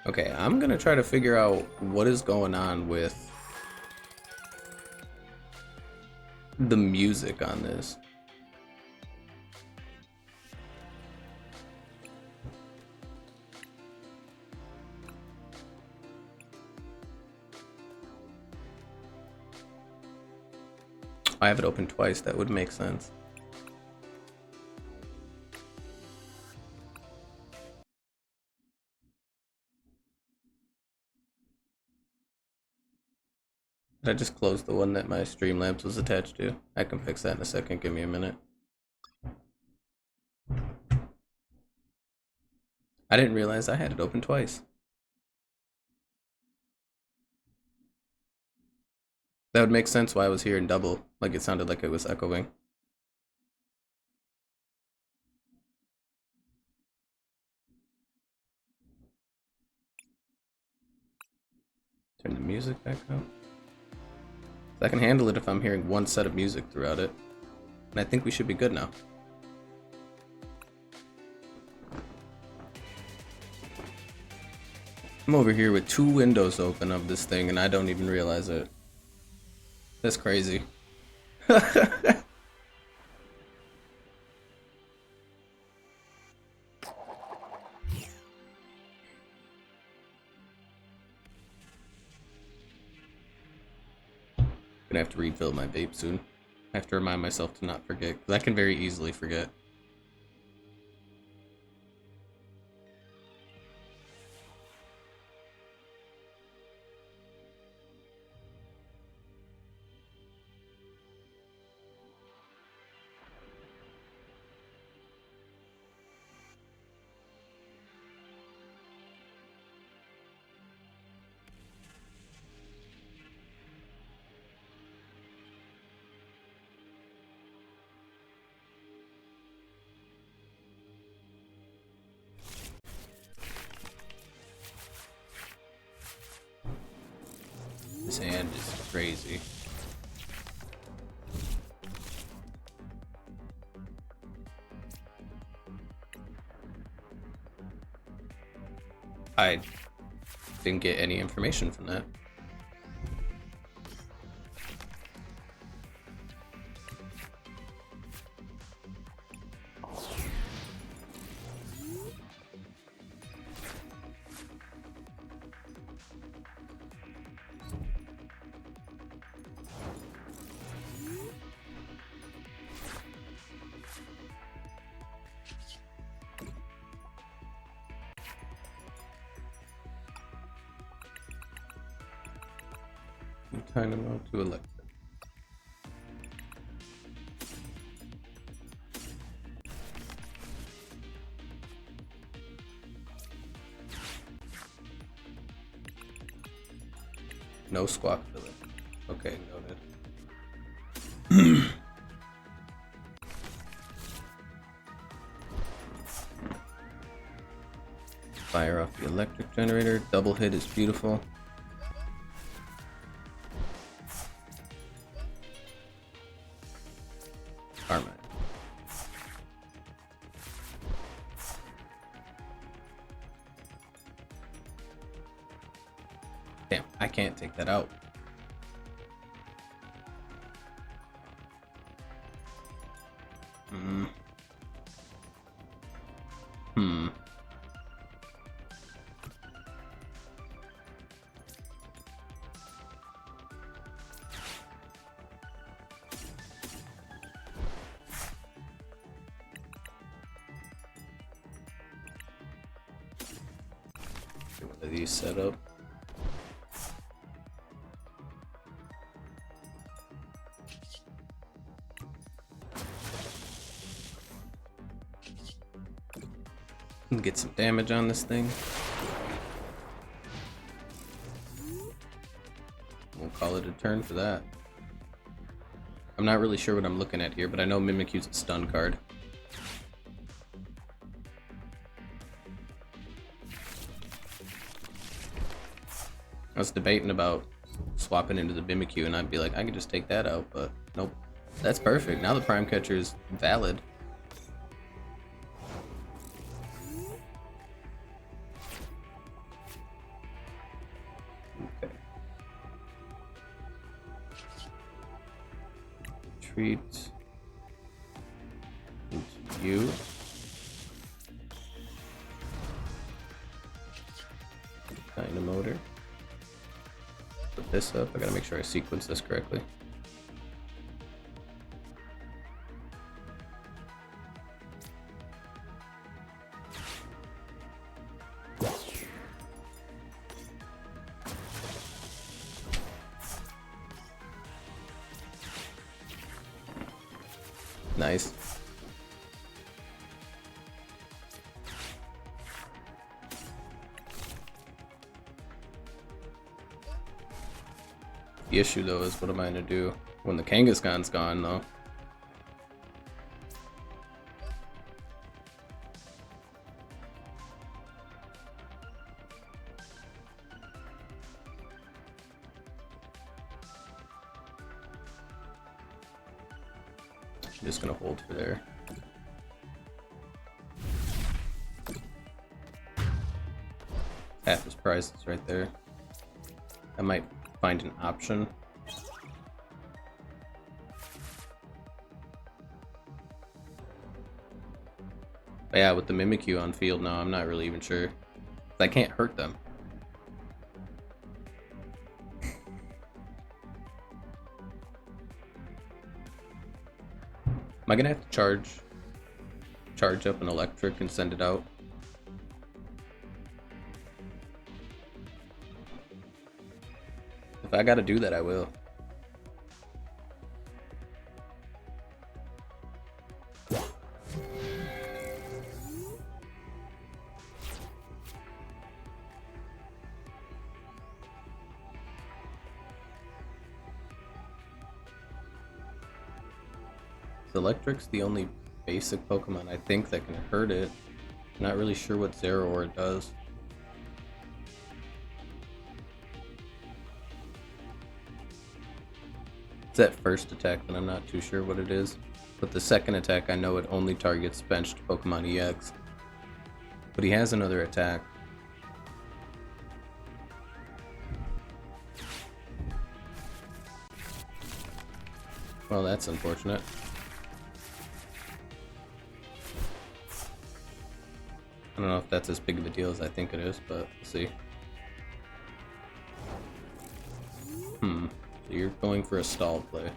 Okay, I'm gonna try to figure out what is going on with the music on this. I have it open twice, that would make sense. I just closed the one that my Streamlabs was attached to. I can fix that in a second, give me a minute. I didn't realize I had it open twice. That would make sense why I was hearing double, like it sounded like it was echoing. Turn the music back up. I can handle it if I'm hearing one set of music throughout it. And I think we should be good now. I'm over here with 2 windows open of this thing and I don't even realize it. That's crazy. Gonna have to refill my vape soon. I have to remind myself to not forget, because I can very easily forget. This hand is crazy. I didn't get any information from that. Dynamo to electric. No squawk filler. Okay, noted. Fire off the electric generator. Double hit is beautiful. Armor. Damn, I can't take that out. Get one of these set up. Get some damage on this thing. We'll call it a turn for that. I'm not really sure what I'm looking at here, but I know Mimikyu's a stun card. I was debating about swapping into the Mimikyu and I'd be like, I could just take that out, but nope. That's perfect. Now the Prime Catcher is valid. Okay. Retreat into you. Dynamotor. Put this up. I gotta make sure I sequence this correctly. Nice. The issue though is what am I gonna do when the Kangaskhan's gone though? I'm just gonna hold for there. Half his prize is right there. I might find an option. But yeah, with the Mimikyu on field now, I'm not really even sure. I can't hurt them. Am I gonna have to charge up an electric and send it out? If I gotta do that, I will. Electric's the only basic Pokemon I think that can hurt it. Not really sure what Zeraora does. It's that first attack that I'm not too sure what it is. But the second attack, I know it only targets benched Pokemon EX. But he has another attack. Well, that's unfortunate. I don't know if that's as big of a deal as I think it is, but we'll see. So you're going for a stall play.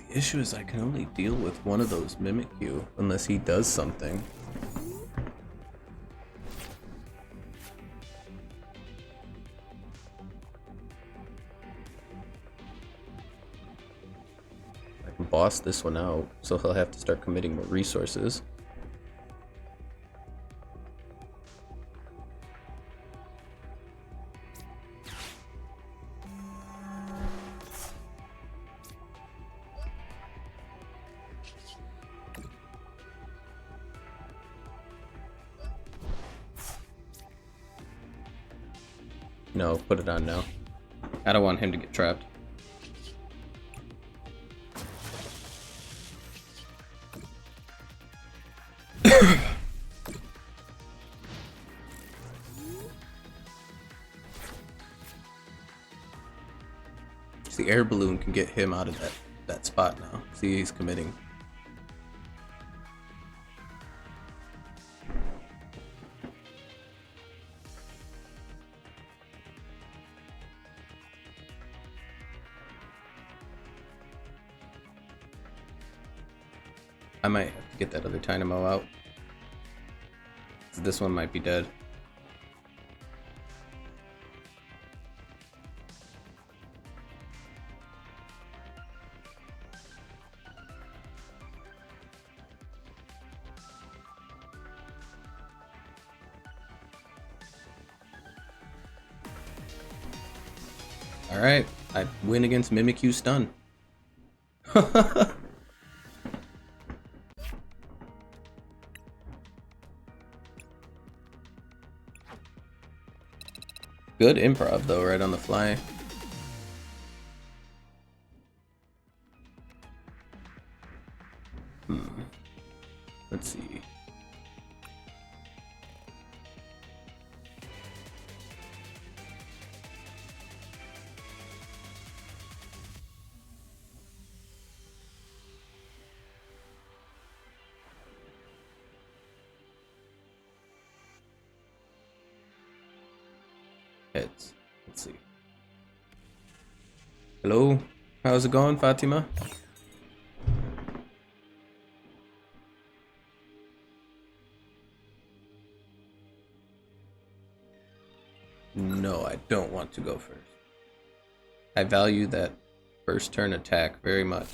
The issue is I can only deal with one of those Mimikyu unless he does something. I can boss this one out, so he'll have to start committing more resources. No, put it on now. I don't want him to get trapped. The air balloon can get him out of that spot now. See, he's committing. I might have to get that other Dynamo out. This one might be dead. Alright, I win against Mimikyu stun. Good improv though, right on the fly. Let's see. Heads. Let's see. Hello, how's it going, Fatima? No, I don't want to go first. I value that first turn attack very much.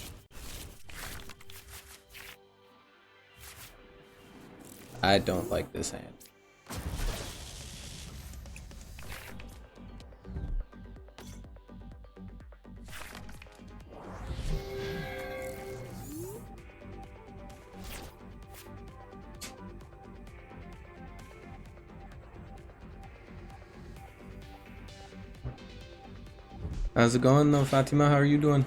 I don't like this hand. How's it going though, Fatima? How are you doing?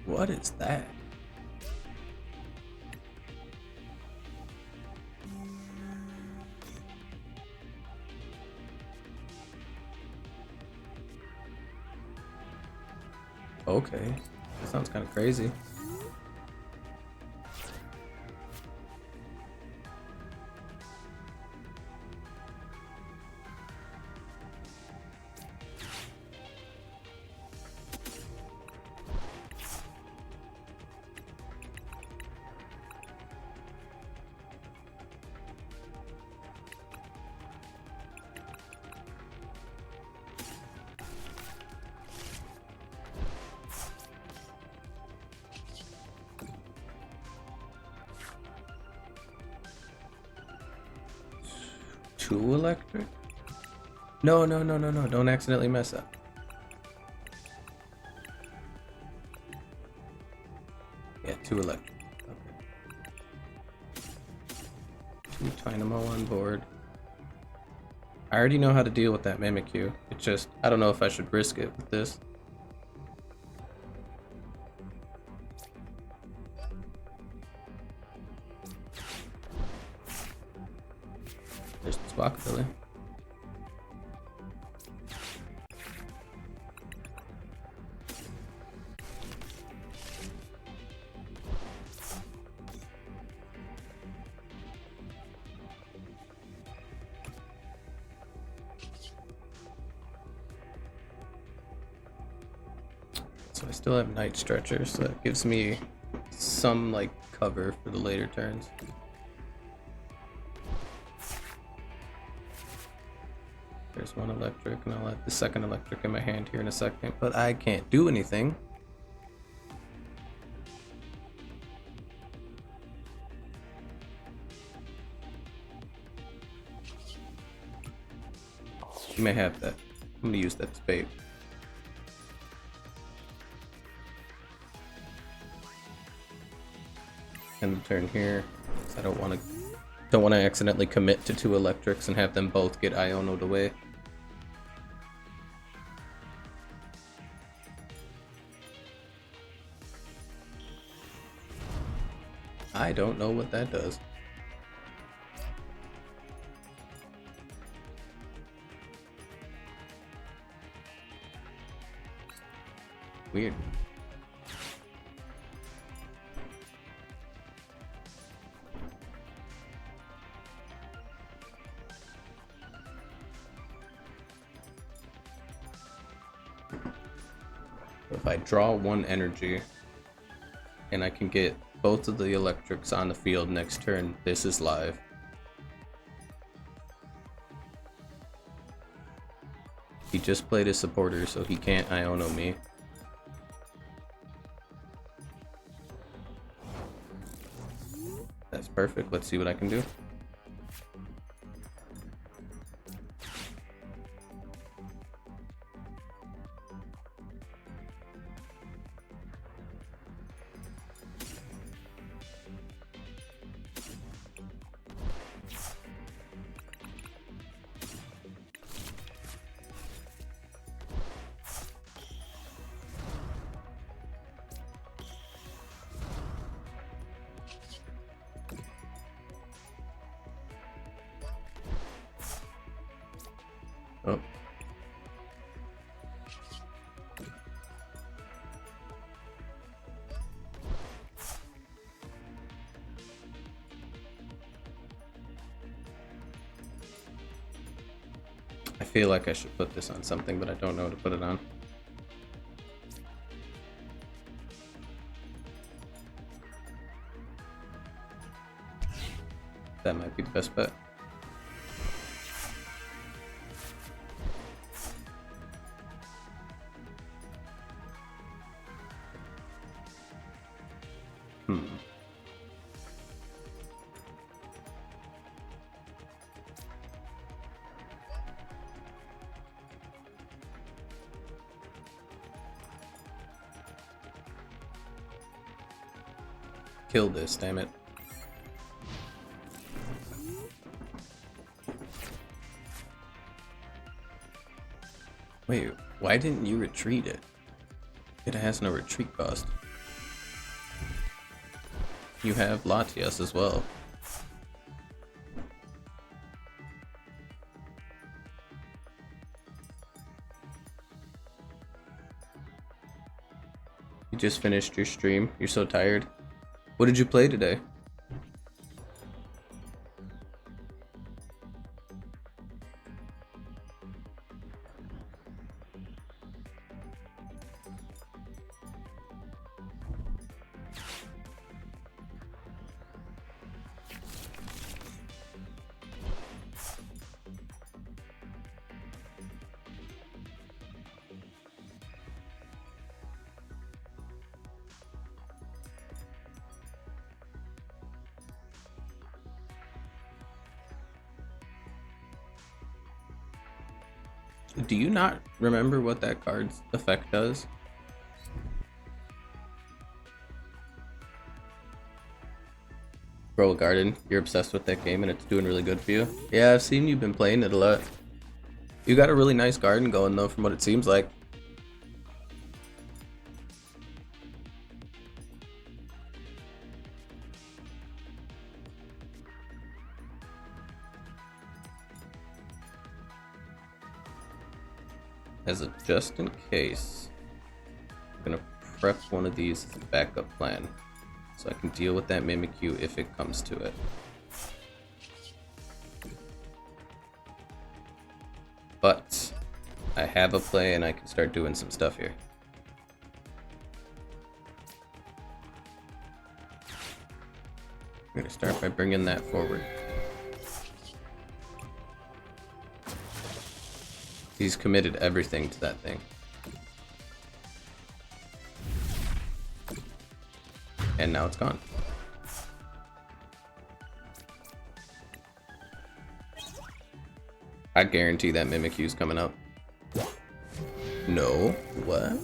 What is that? Okay, that sounds kind of crazy. Two electric? No, no, no, no, no. Don't accidentally mess up. Yeah, two electric. Okay. Two Dynamo on board. I already know how to deal with that Mimikyu. It's just, I don't know if I should risk it with this. There's the Squawkabilly. So I still have Night Stretcher, so that gives me some like cover for the later turns. There's one electric, and I'll have the second electric in my hand here in a second, but I can't do anything. You may have that. I'm gonna use that as bait. End the turn here. I don't want to accidentally commit to two electrics and have them both get Iono'd away. I don't know what that does. Weird. If I draw one energy and I can get both of the electrics on the field next turn, this is live. He just played his supporter, so he can't Iono me. That's perfect. Let's see what I can do. Oh. feel like I should put this on something, but I don't know what to put it on. That might be the best bet. Kill this, damn it. Wait, why didn't you retreat it? It has no retreat cost. You have Latias as well. You just finished your stream. You're so tired. What did you play today? Do you not remember what that card's effect does? Grow a garden. You're obsessed with that game and it's doing really good for you. Yeah, I've seen you've been playing it a lot. You got a really nice garden going though, from what it seems like. As a just in case, I'm gonna prep one of these as a backup plan, so I can deal with that Mimikyu if it comes to it. But I have a play and I can start doing some stuff here. I'm gonna start by bringing that forward. He's committed everything to that thing. And now it's gone. I guarantee that Mimikyu's coming up. No? What?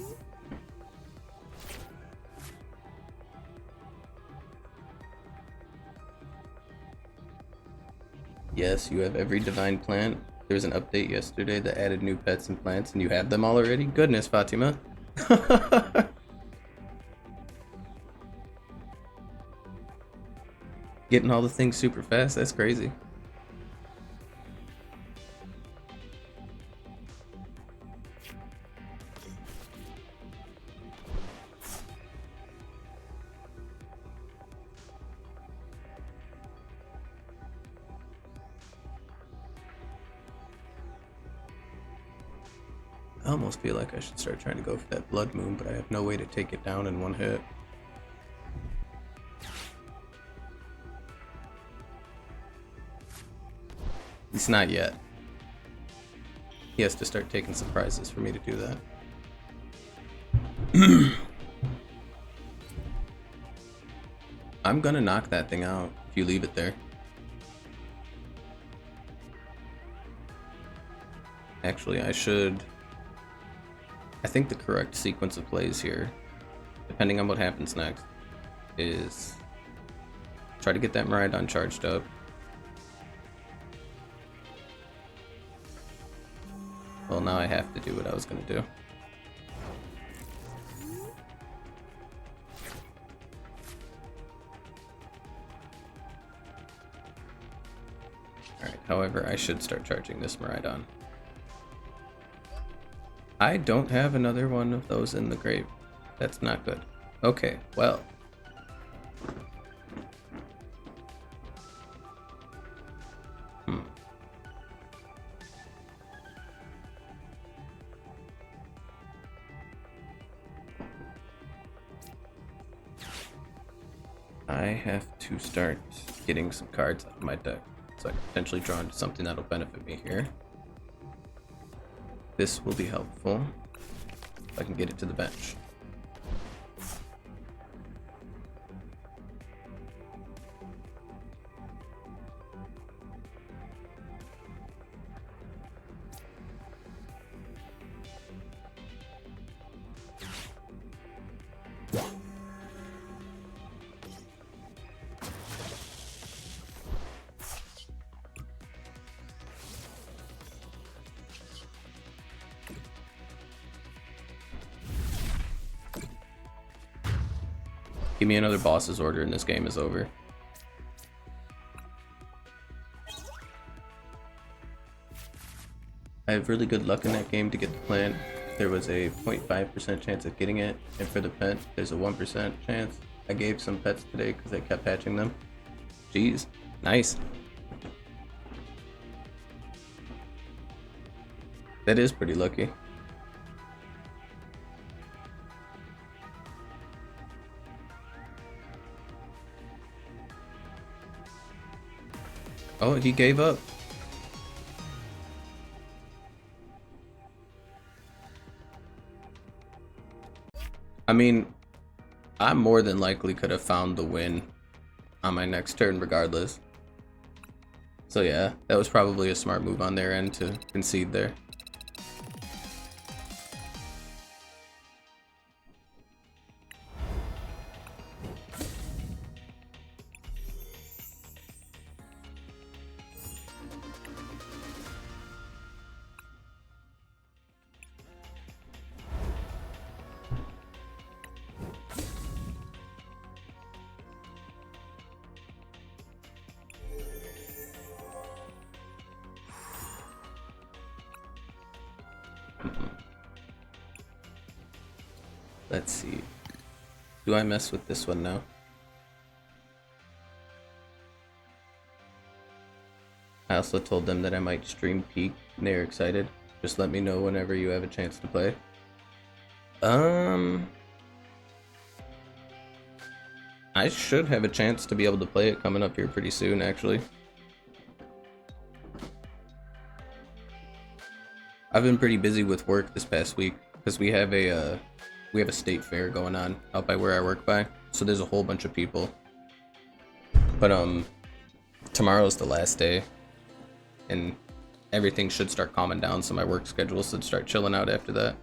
Yes, you have every divine plant. There was an update yesterday that added new pets and plants, and you have them all already? Goodness, Fatima. Getting all the things super fast, that's crazy. I almost feel like I should start trying to go for that Blood Moon, but I have no way to take it down in one hit. At least not yet. He has to start taking surprises for me to do that. I'm gonna knock that thing out if you leave it there. Actually, I should... I think the correct sequence of plays here, depending on what happens next, is try to get that Miraidon charged up. Well, now I have to do what I was going to do. Alright, however, I should start charging this Miraidon. I don't have another one of those in the grave. That's not good. Okay, well. have to start getting some cards out of my deck so I can potentially draw into something that'll benefit me here. This will be helpful if I can get it to the bench. Give me another boss's order and this game is over. I have really good luck in that game to get the plant. There was a 0.5% chance of getting it, and for the pet, there's a 1% chance. I gave some pets today because I kept patching them. Jeez, nice. That is pretty lucky. Oh, he gave up. I mean, I more than likely could have found the win on my next turn regardless. So yeah, that was probably a smart move on their end to concede there. Let's see. Do I mess with this one now? I also told them that I might stream Peak, and they're excited. Just let me know whenever you have a chance to play. I should have a chance to be able to play it coming up here pretty soon, actually. I've been pretty busy with work this past week because we have a state fair going on out by where I work by, so there's a whole bunch of people. But tomorrow's the last day, and everything should start calming down, so my work schedule should start chilling out after that.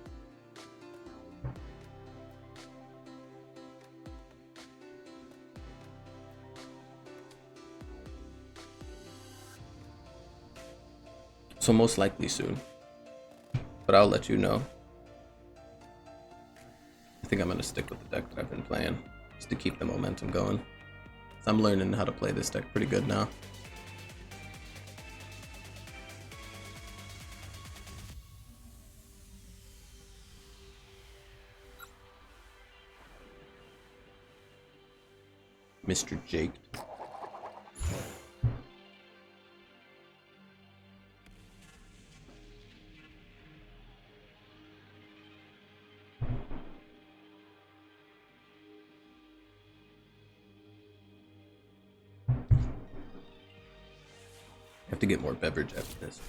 So most likely soon, but I'll let you know. I think I'm gonna stick with the deck that I've been playing, just to keep the momentum going. I'm learning how to play this deck pretty good now. Mr. Jake. Have to get more beverage after this.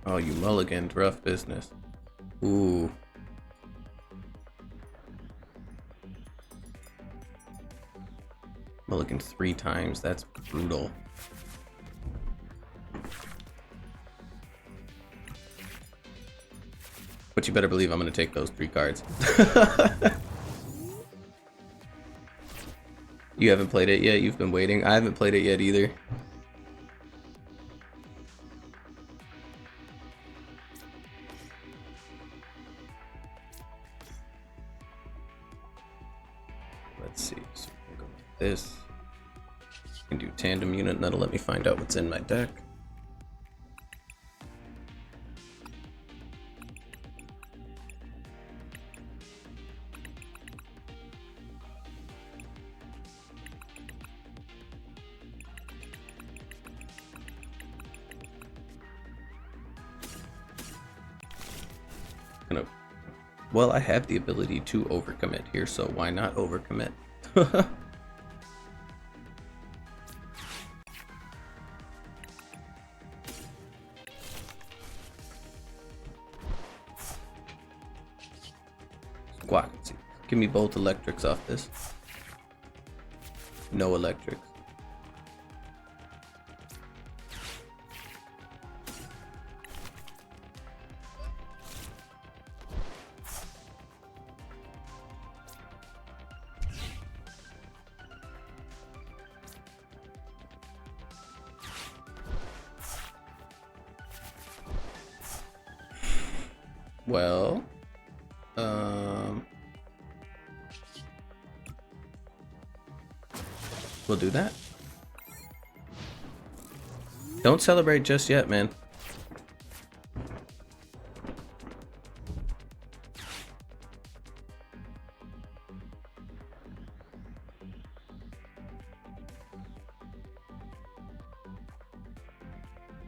Oh, you mulliganed, rough business. Ooh. Mulliganed 3 times, that's brutal. But you better believe I'm gonna take those 3 cards. You haven't played it yet? You've been waiting? I haven't played it yet either. Let's see. So we'll go with this. I can do tandem unit, and that'll let me find out what's in my deck. Well, I have the ability to overcommit here, so why not overcommit? Squawk. Give me both electrics off this. No electrics. Well, we'll do that. Don't celebrate just yet, man.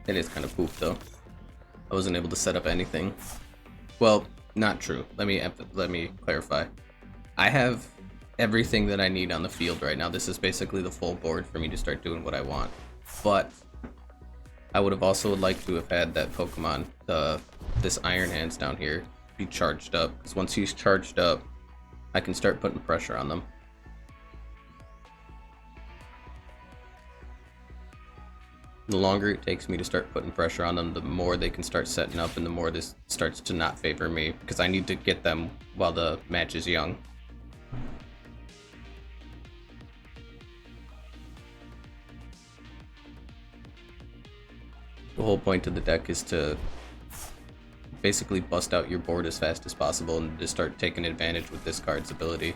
It is kind of poop though. I wasn't able to set up anything. Well, not true. Let me clarify. I have everything that I need on the field right now. This is basically the full board for me to start doing what I want. But I would have also liked to have had that Pokemon, this Iron Hands down here, be charged up. Because once he's charged up, I can start putting pressure on them. The longer it takes me to start putting pressure on them, the more they can start setting up and the more this starts to not favor me, because I need to get them while the match is young. The whole point of the deck is to basically bust out your board as fast as possible and just start taking advantage with this card's ability.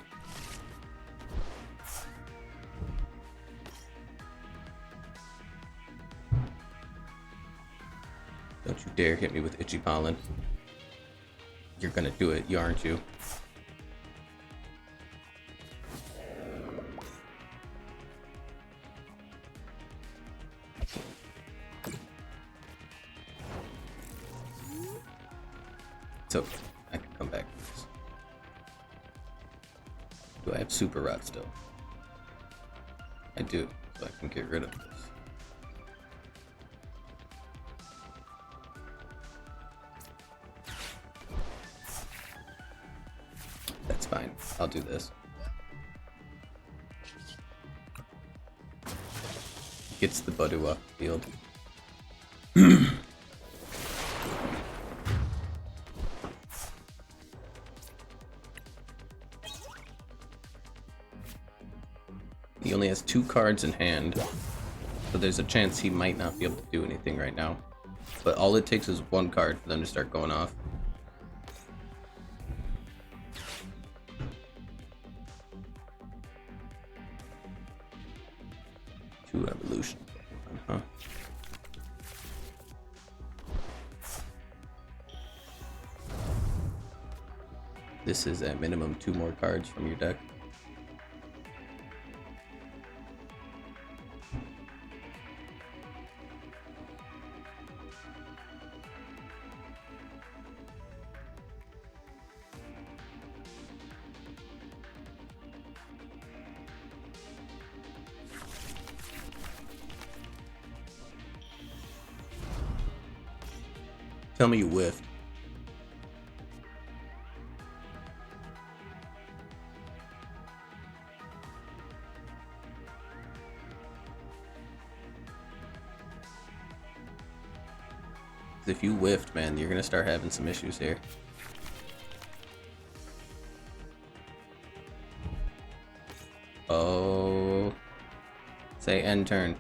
Don't you dare hit me with Itchy Pollen. You're gonna do it, aren't you? So I can come back to this. Do I have Super Rod still? I do, so I can get rid of this. That's fine. I'll do this. Gets the Budu off the field. He only has 2 cards in hand, so there's a chance he might not be able to do anything right now. But all it takes is 1 card for them to start going off. Evolution. Huh? This is at minimum 2 more cards from your deck. Tell me you whiffed. If you whiffed, man, you're gonna start having some issues here. Oh. Say end turn.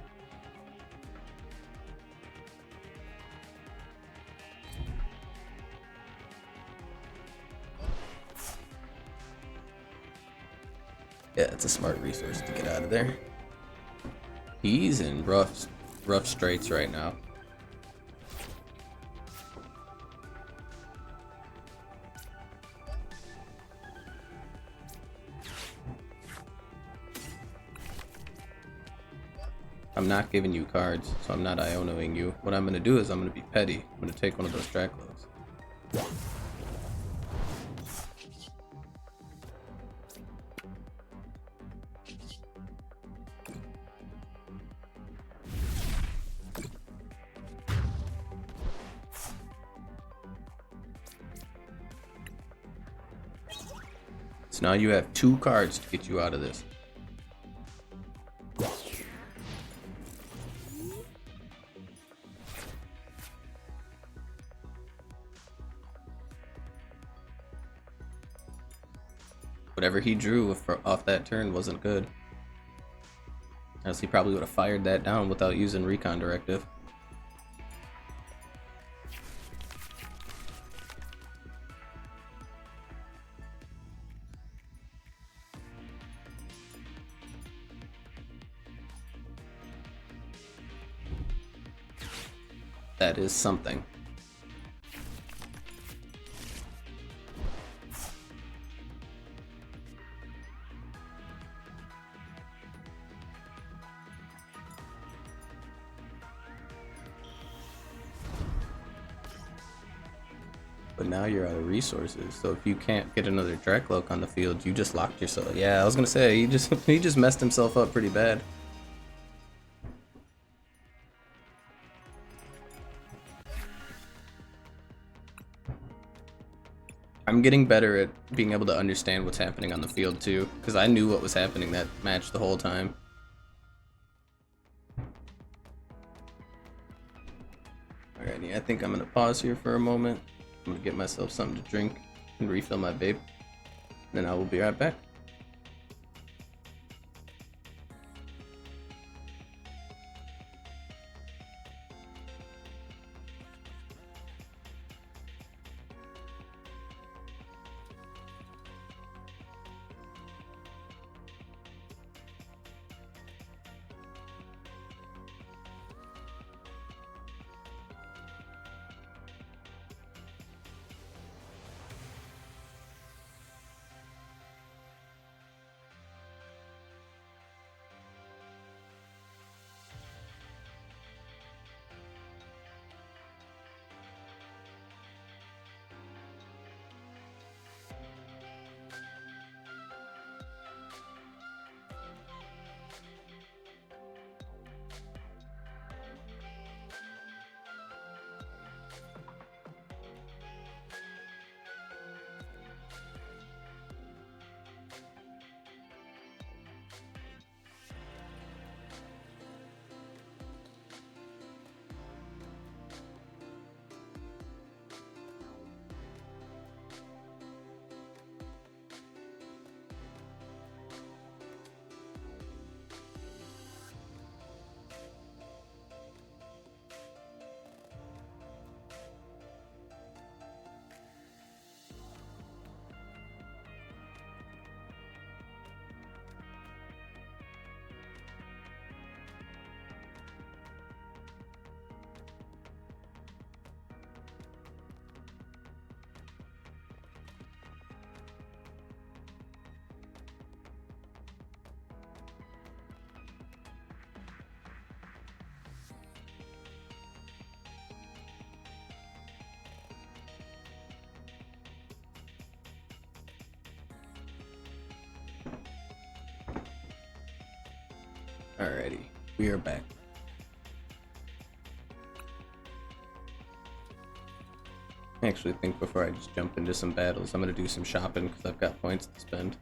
Yeah, it's a smart resource to get out of there. He's in rough straits right now. I'm not giving you cards, so I'm not Ionoing you. What I'm gonna do is I'm gonna be petty. I'm gonna take one of those Draclos. So now you have 2 cards to get you out of this. Whatever he drew off that turn wasn't good. Else he probably would have fired that down without using Recon Directive. That is something. But now you're out of resources, so if you can't get another Drakloak on the field, you just locked yourself. Yeah, I was gonna say he just messed himself up pretty bad. I'm getting better at being able to understand what's happening on the field too, because I knew what was happening that match the whole time. Alrighty, I think I'm gonna pause here for a moment. I'm gonna get myself something to drink and refill my vape. Then I will be right back. Alrighty, we are back. I actually think before I just jump into some battles, I'm gonna do some shopping because I've got points to spend.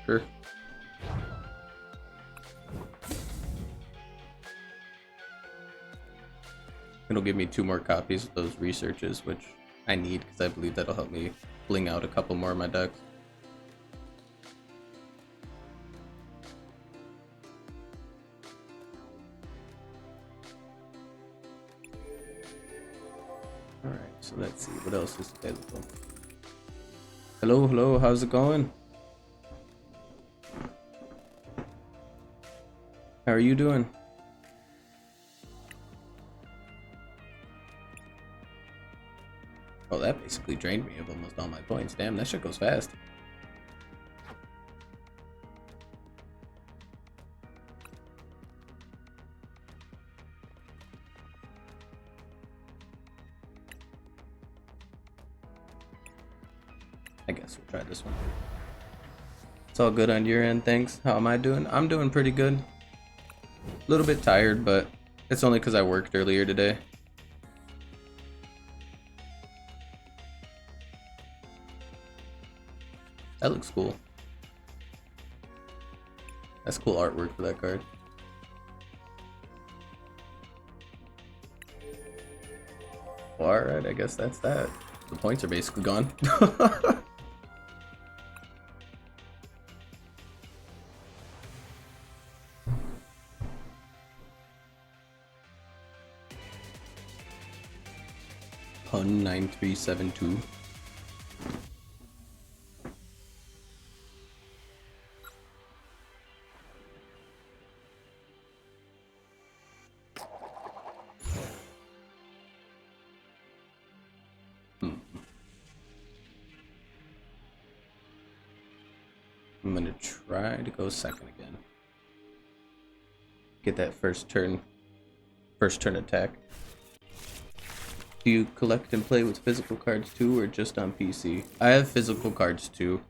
Sure. It'll give me 2 more copies of those researches, which I need because I believe that'll help me bling out a couple more of my decks. Alright, so let's see what else is available. Hello, hello, how's it going? How are you doing? Oh, that basically drained me of almost all my points. Damn, that shit goes fast. I guess we'll try this one. It's all good on your end, thanks. How am I doing? I'm doing pretty good. A little bit tired, but it's only because I worked earlier today. That looks cool. That's cool artwork for that card. Well, alright, I guess that's that. The points are basically gone. Pun 9372. I'm gonna try to go second again. Get that first turn attack. Do you collect and play with physical cards too, or just on PC? I have physical cards too.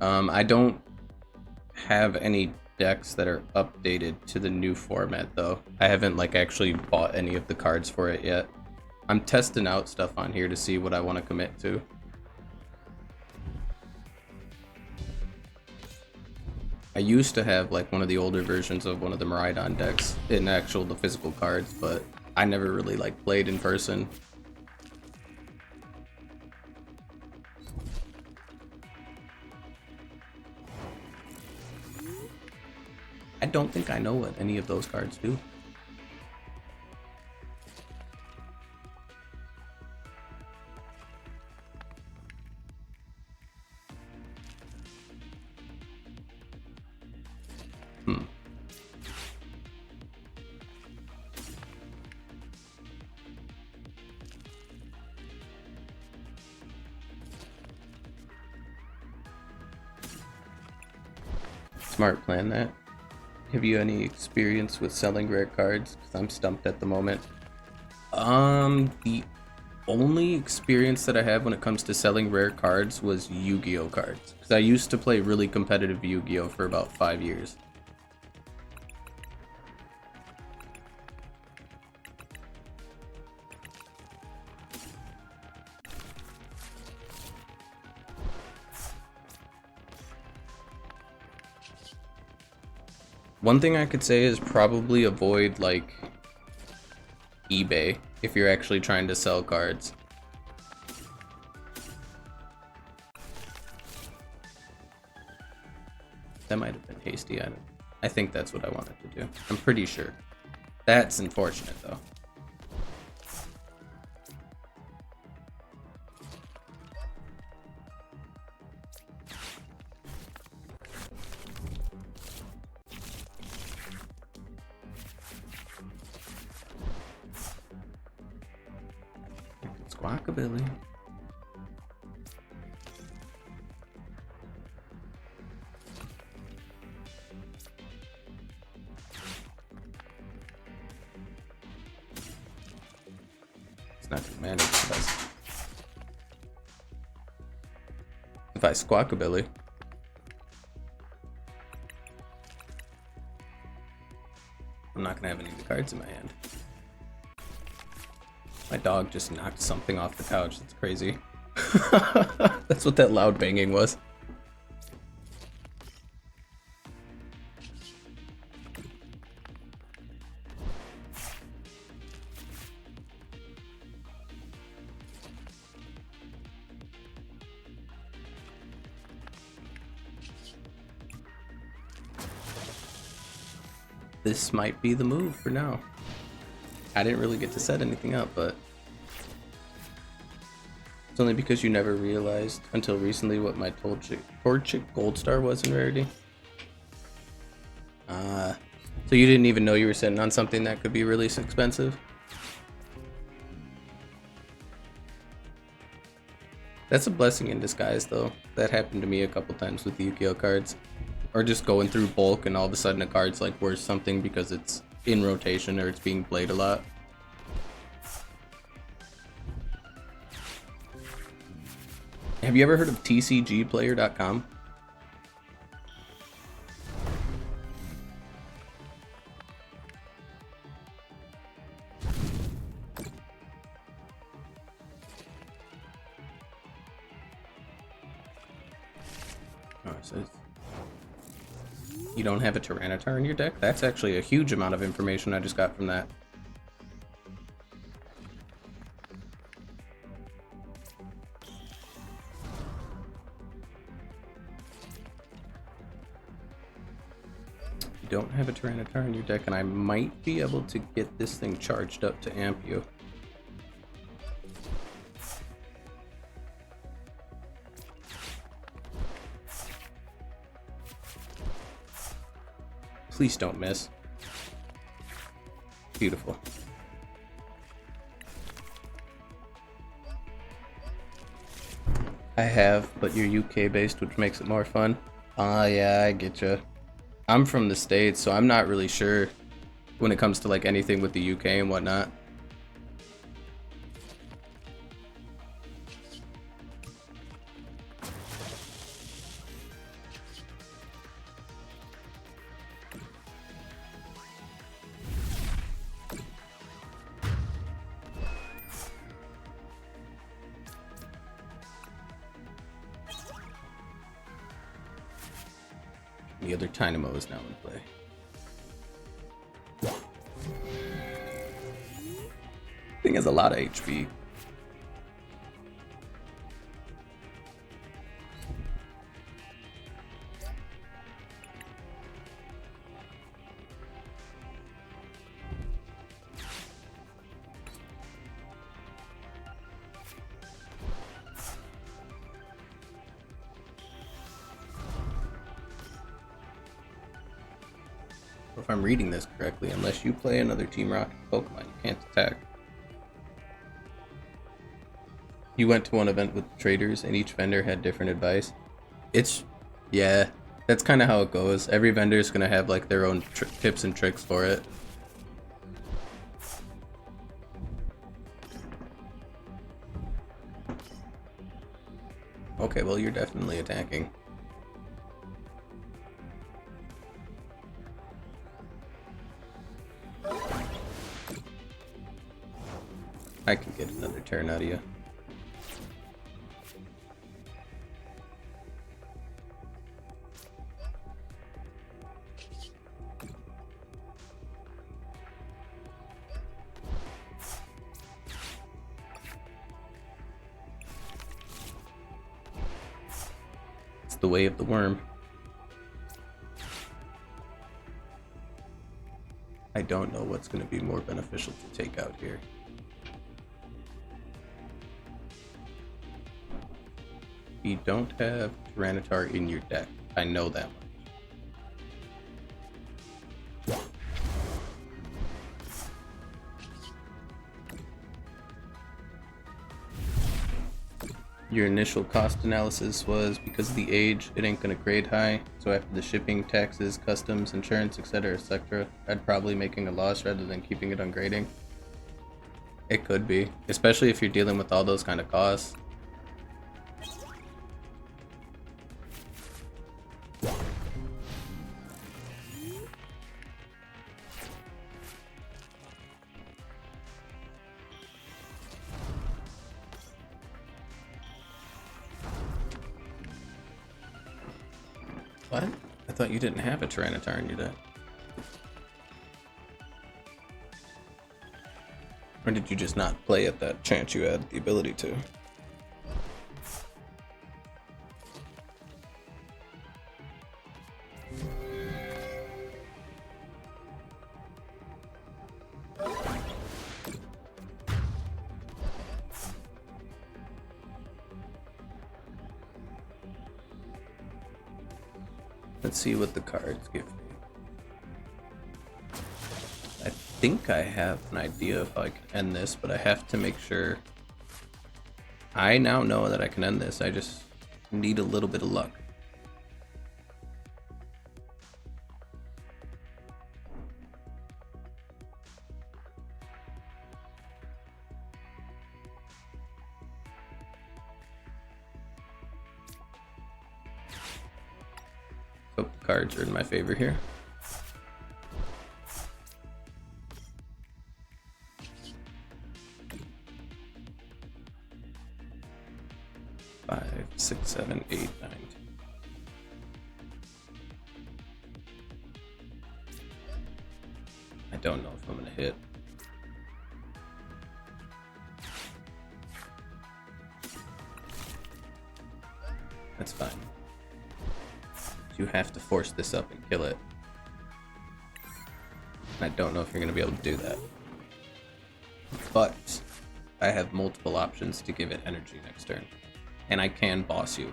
I don't have any decks that are updated to the new format though. I haven't like actually bought any of the cards for it yet. I'm testing out stuff on here to see what I want to commit to. I used to have like one of the older versions of one of the Miraidon decks in the physical cards, but I never really like played in person. I don't think I know what any of those cards do. Smart plan that. Have you any experience with selling rare cards? Because I'm stumped at the moment. The only experience that I have when it comes to selling rare cards was Yu-Gi-Oh cards. Because I used to play really competitive Yu-Gi-Oh for about 5 years. One thing I could say is probably avoid like eBay if you're actually trying to sell cards. That might have been hasty. I think that's what I wanted to do. I'm pretty sure. That's unfortunate though. Squawkabilly. It's not gonna manage if I Squawkabilly. I'm not gonna have any of the cards in my hand. My dog just knocked something off the couch. That's crazy. That's what that loud banging was. This might be the move for now. I didn't really get to set anything up, but it's only because you never realized until recently what my Torchic Gold Star was in rarity. So you didn't even know you were sitting on something that could be really expensive? That's a blessing in disguise, though. That happened to me a couple times with Yu-Gi-Oh cards. Or just going through bulk and all of a sudden a card's like worth something because it's in rotation or it's being played a lot. Have you ever heard of TCGplayer.com? Oh, it says you don't have a Tyranitar in your deck? That's actually a huge amount of information I just got from that. You don't have a Tyranitar in your deck, and I might be able to get this thing charged up to amp you. Please don't miss. Beautiful. I have, but you're UK based, which makes it more fun. Yeah, I get you. I'm from the States, so I'm not really sure when it comes to like anything with the UK and whatnot. The other Dynamo is now in play. Thing has a lot of HP. If I'm reading this correctly, unless you play another Team Rocket Pokemon, you can't attack. You went to one event with traders and each vendor had different advice. Yeah, that's kind of how it goes. Every vendor is going to have like their own tips and tricks for it. Okay, well, you're definitely attacking. I can get another turn out of you. It's the way of the worm. I don't know what's going to be more beneficial to take out here. You don't have Tyranitar in your deck. I know that much. Your initial cost analysis was because of the age, it ain't gonna grade high, so after the shipping, taxes, customs, insurance, etc., I'd probably making a loss rather than keeping it on grading. It could be, especially if you're dealing with all those kind of costs. What? I thought you didn't have a Tyranitar in your deck. Or did you just not play at that chance you had the ability to? Let's see what the cards give me. think I have an idea if I can end this, but I have to make sure. I now know that I can end this. I just need a little bit of luck. Hope the cards are in my favor here. Five, six, seven, eight, nine. I don't know if I'm gonna hit. That's fine. You have to force this up and kill it. I don't know if you're gonna be able to do that. But I have multiple options to give it energy next turn. And I can boss you.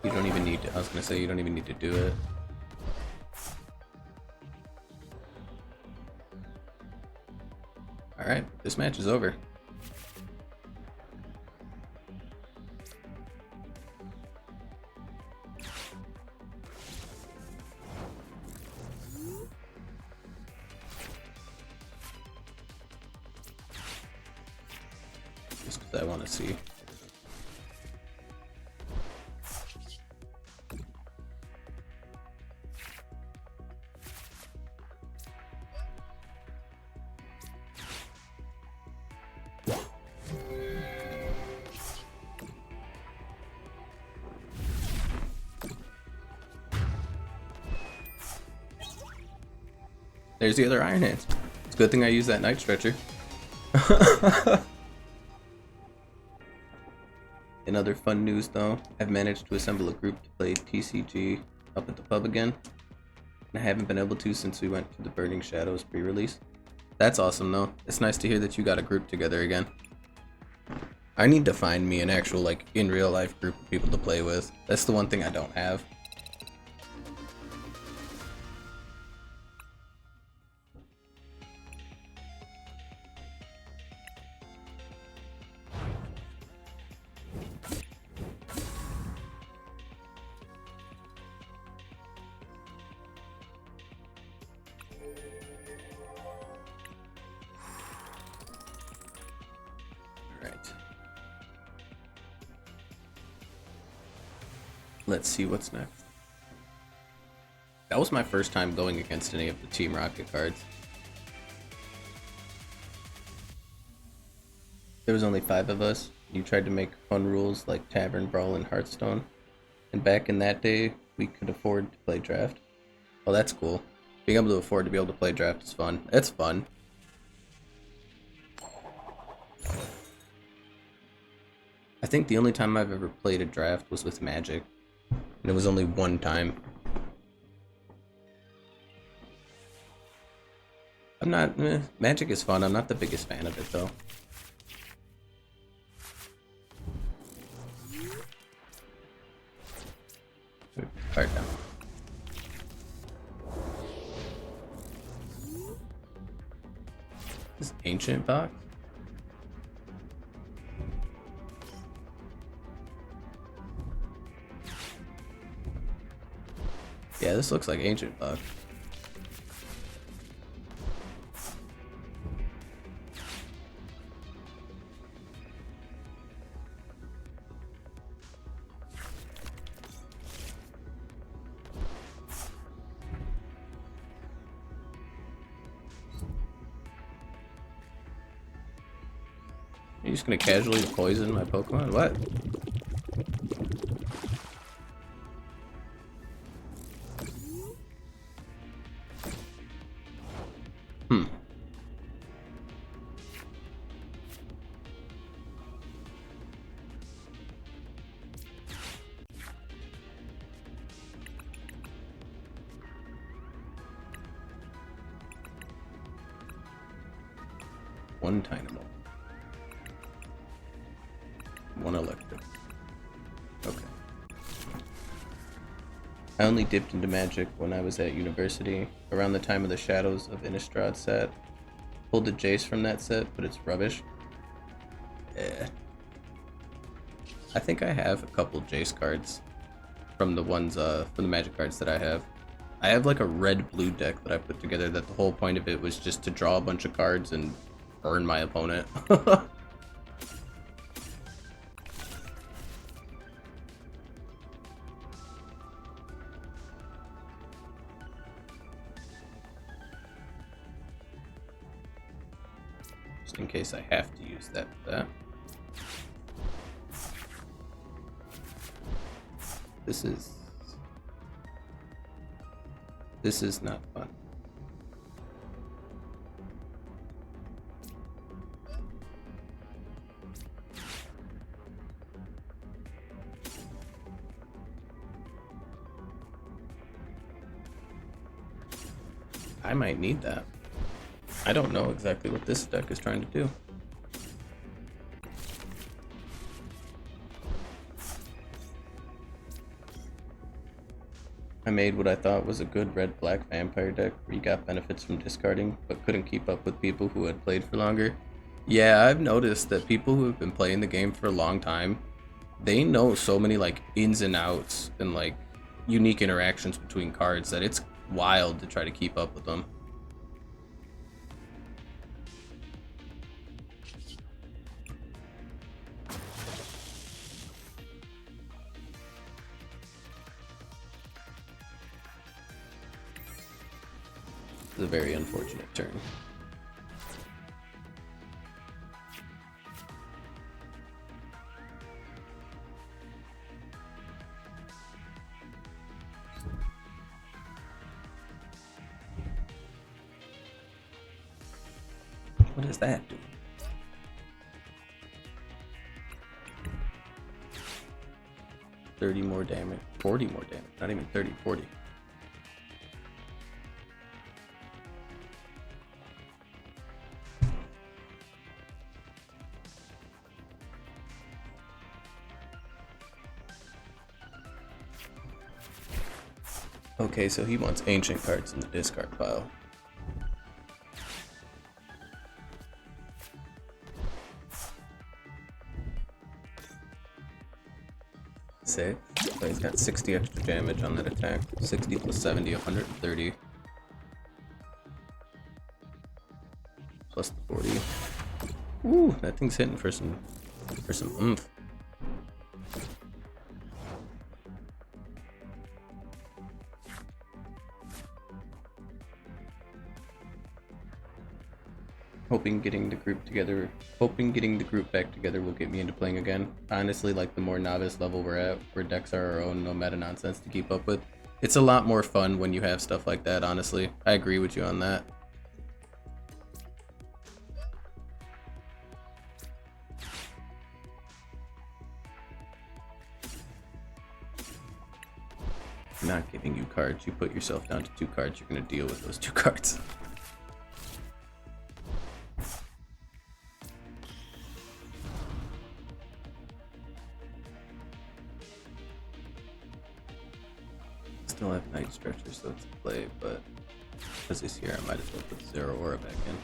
You don't even need to, I was gonna say you don't even need to do it. Alright, this match is over. Just because I want to see. There's the other Iron Hands. It's a good thing I used that Night Stretcher. In other fun news though, I've managed to assemble a group to play TCG up at the pub again. And I haven't been able to since we went to the Burning Shadows pre-release. That's awesome though. It's nice to hear that you got a group together again. I need to find me an actual, like, in real life group of people to play with. That's the one thing I don't have. Let's see what's next. That was my first time going against any of the Team Rocket cards. There was only 5 of us. You tried to make fun rules like Tavern Brawl and Hearthstone. And back in that day, we could afford to play draft. Oh, that's cool. Being able to afford to be able to play draft is fun. It's fun. I think the only time I've ever played a draft was with Magic. And it was only one time. I'm not... Magic is fun. I'm not the biggest fan of it, though. Card down. This ancient box? Yeah, this looks like ancient bug. You're just gonna casually poison my Pokemon? What? one Dynamo. One Electric. Okay. I only dipped into Magic when I was at university, around the time of the Shadows of Innistrad set. Pulled the Jace from that set, but it's rubbish. I think I have a couple Jace cards from the ones from the Magic cards that I have. I have like a red-blue deck that I put together that the whole point of it was just to draw a bunch of cards and burn my opponent. Just in case I have to use that for that. This is not fun. I might need that. I don't know exactly what this deck is trying to do. I made what I thought was a good red-black vampire deck where you got benefits from discarding, but couldn't keep up with people who had played for longer. Yeah, I've noticed that people who have been playing the game for a long time, they know so many like ins and outs and like unique interactions between cards that it's wild to try to keep up with them. It's a very unfortunate turn. What does that do? $30 more damage, 40 more damage, not even 30, 40. Okay, so he wants ancient cards in the discard pile. Say, so he's got 60 extra damage on that attack. 60 plus 70, 130. Plus the 40. Ooh, that thing's hitting for some oomph. Hoping getting the group back together will get me into playing again. Honestly, like the more novice level we're at, where decks are our own, no meta nonsense to keep up with, it's a lot more fun when you have stuff like that, honestly. I agree with you on that. Not giving you cards, you put yourself down to 2 cards, you're gonna deal with those 2 cards. Still have Night Stretcher, so it's a play, but because he's here, I might as well put Zero Aura back in.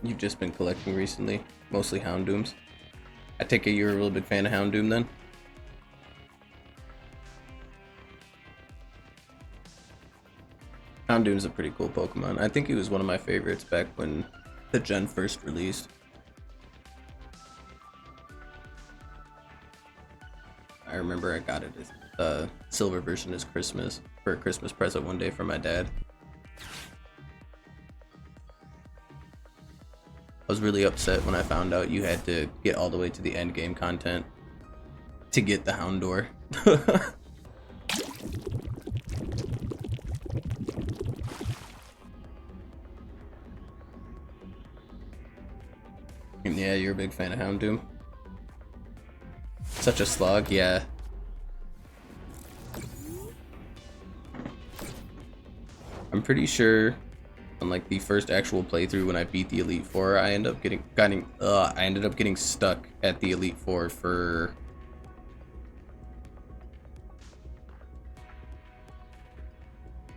You've just been collecting recently, mostly Houndooms. I take it you're a real big fan of Houndoom then? Houndoom's a pretty cool Pokemon. I think he was one of my favorites back when the gen first released. I remember I got it as silver version as Christmas, for a Christmas present one day from my dad. I was really upset when I found out you had to get all the way to the end game content to get the Houndour. Yeah, you're a big fan of Houndoom. Such a slog, yeah. I'm pretty sure on like the first actual playthrough when I beat the Elite Four, I ended up getting stuck at the Elite Four for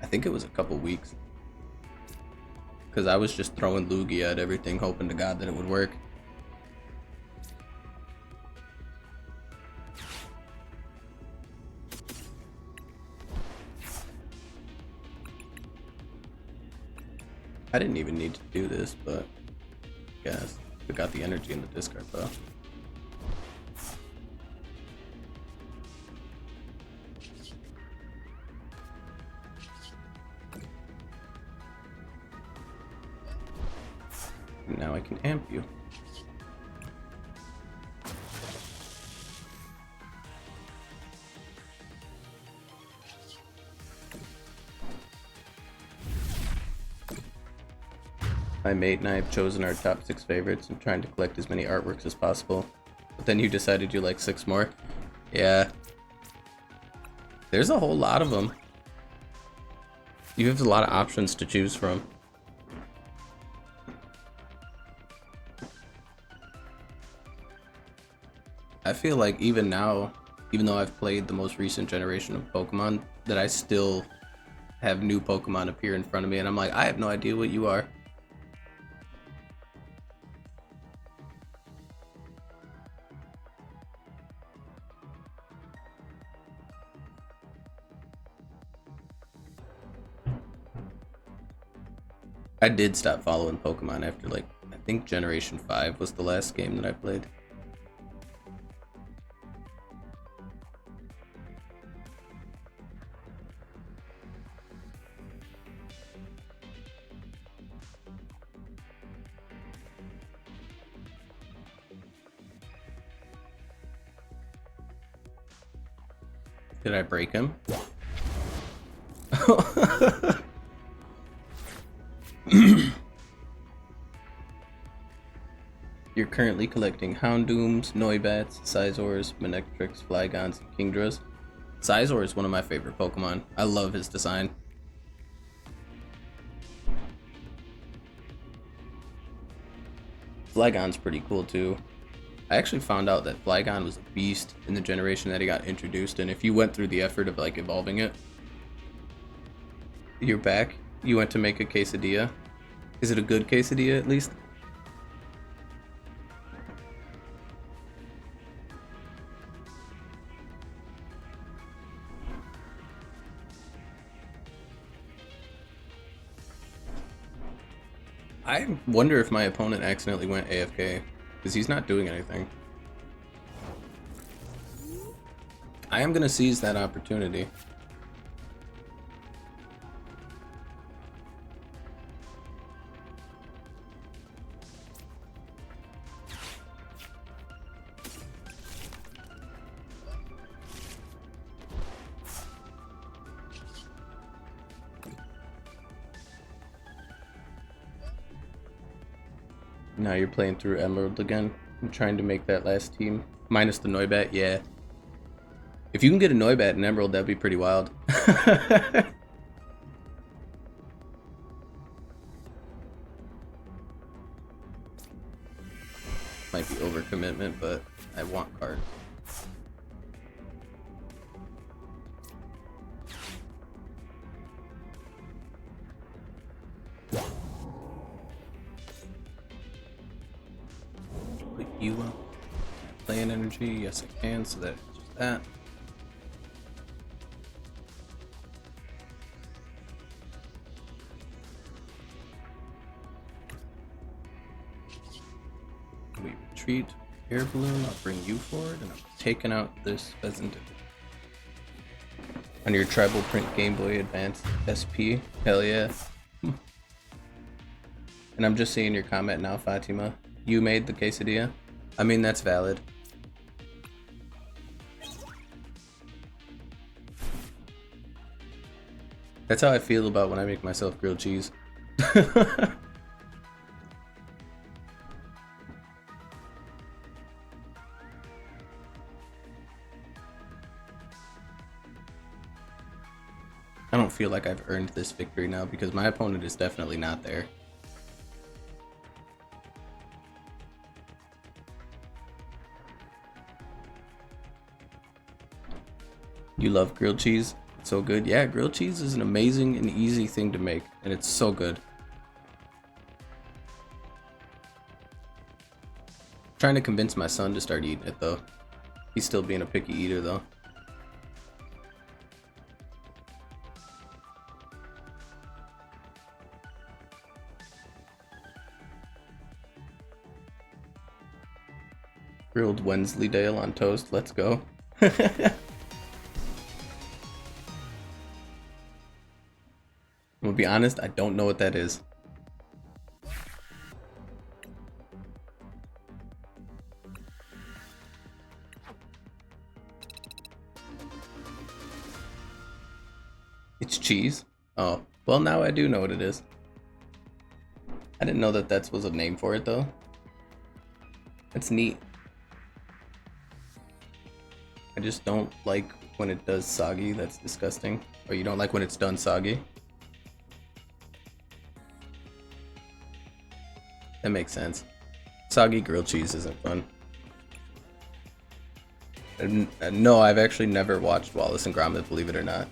I think it was a couple weeks. Because I was just throwing Lugia at everything, hoping to God that it would work. I didn't even need to do this, but yes, we got the energy in the discard pile. And now I can amp you. My mate and I have chosen our top 6 favorites and trying to collect as many artworks as possible. But then you decided you like 6 more. Yeah. There's a whole lot of them. You have a lot of options to choose from. I feel like even now, even though I've played the most recent generation of Pokemon, that I still have new Pokemon appear in front of me and I'm like, I have no idea what you are. I did stop following Pokemon after like, I think Generation 5 was the last game that I played. Did I break him? You're currently collecting Houndooms, Noibats, Scizors, Manectrics, Flygons, and Kingdras. Scizor is one of my favorite Pokemon. I love his design. Flygon's pretty cool too. I actually found out that Flygon was a beast in the generation that he got introduced, and if you went through the effort of like evolving it, you're back. You went to make a quesadilla. Is it a good quesadilla at least? I wonder if my opponent accidentally went AFK, because he's not doing anything. I am going to seize that opportunity. Now you're playing through Emerald again. I'm trying to make that last team. Minus the Noibat, yeah. If you can get a Noibat in Emerald, that'd be pretty wild. Might be overcommitment, but I want cards. Put you up. Playing energy, yes I can, so that's just that. We retreat, air balloon, I'll bring you forward, and I'm taking out this pheasant. On your tribal print Game Boy Advance SP, hell yeah. And I'm just seeing your comment now, Fatima. You made the quesadilla? I mean, that's valid. That's how I feel about when I make myself grilled cheese. I don't feel like I've earned this victory now because my opponent is definitely not there. You love grilled cheese? It's so good. Yeah, grilled cheese is an amazing and easy thing to make, and it's so good. Trying to convince my son to start eating it though. He's still being a picky eater though. Grilled Wensleydale on toast, let's go. I'm gonna be honest, I don't know what that is. It's cheese? Oh, well now I do know what it is. I didn't know that that was a name for it though. That's neat. I just don't like when it does soggy, that's disgusting. Or you don't like when it's done soggy? That makes sense. Soggy grilled cheese isn't fun. And no, I've actually never watched Wallace and Gromit, believe it or not.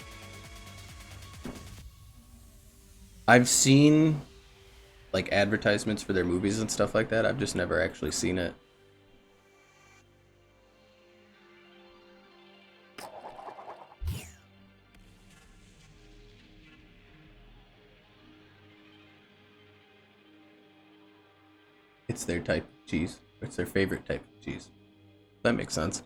I've seen like advertisements for their movies and stuff like that. I've just never actually seen it. It's their type of cheese. It's their favorite type of cheese. That makes sense.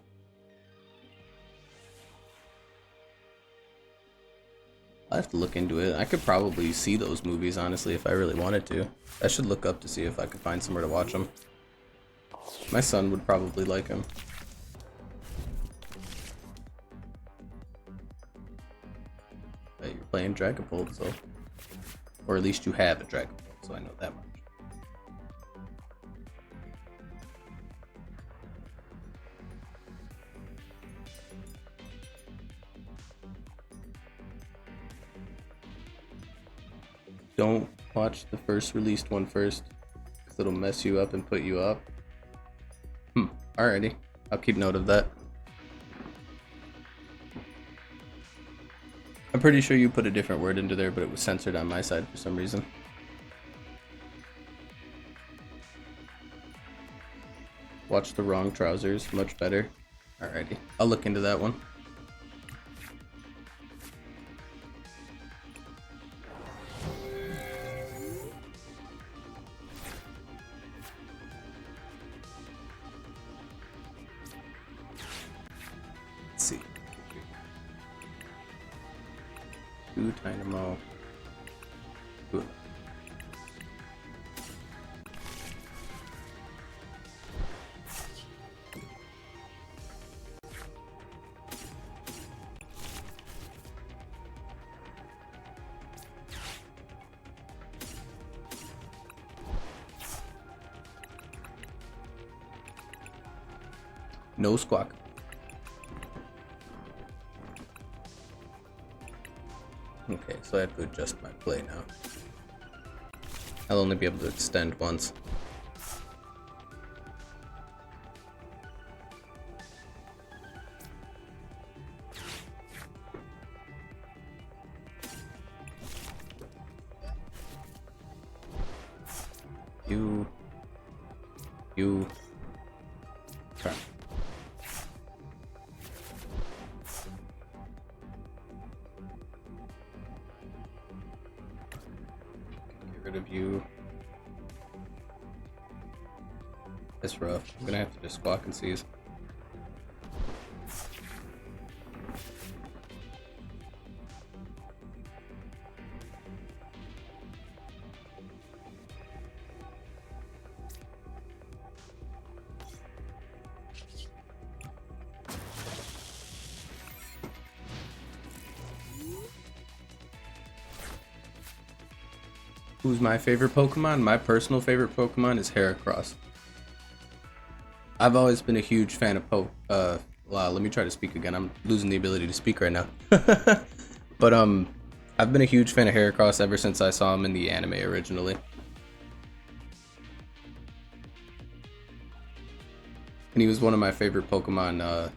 I'll have to look into it. I could probably see those movies, honestly, if I really wanted to. I should look up to see if I could find somewhere to watch them. My son would probably like them. But you're playing Dragapult, so... Or at least you have a Dragapult, so I know that much. Don't watch the first released one first, because it'll mess you up and put you up. Alrighty. I'll keep note of that. I'm pretty sure you put a different word into there, but it was censored on my side for some reason. Watch the wrong trousers, much better. Alrighty. I'll look into that one. See. Dynamo. Ooh. No squawk. Okay, so I have to adjust my play now. I'll only be able to extend once. You. Crap. Of you. That's rough. I'm gonna have to just squawk and seize. Who's my favorite Pokemon? My personal favorite Pokemon is Heracross. I've always been a huge fan of wow, let me try to speak again. I'm losing the ability to speak right now. But I've been a huge fan of Heracross ever since I saw him in the anime originally. And he was one of my favorite Pokemon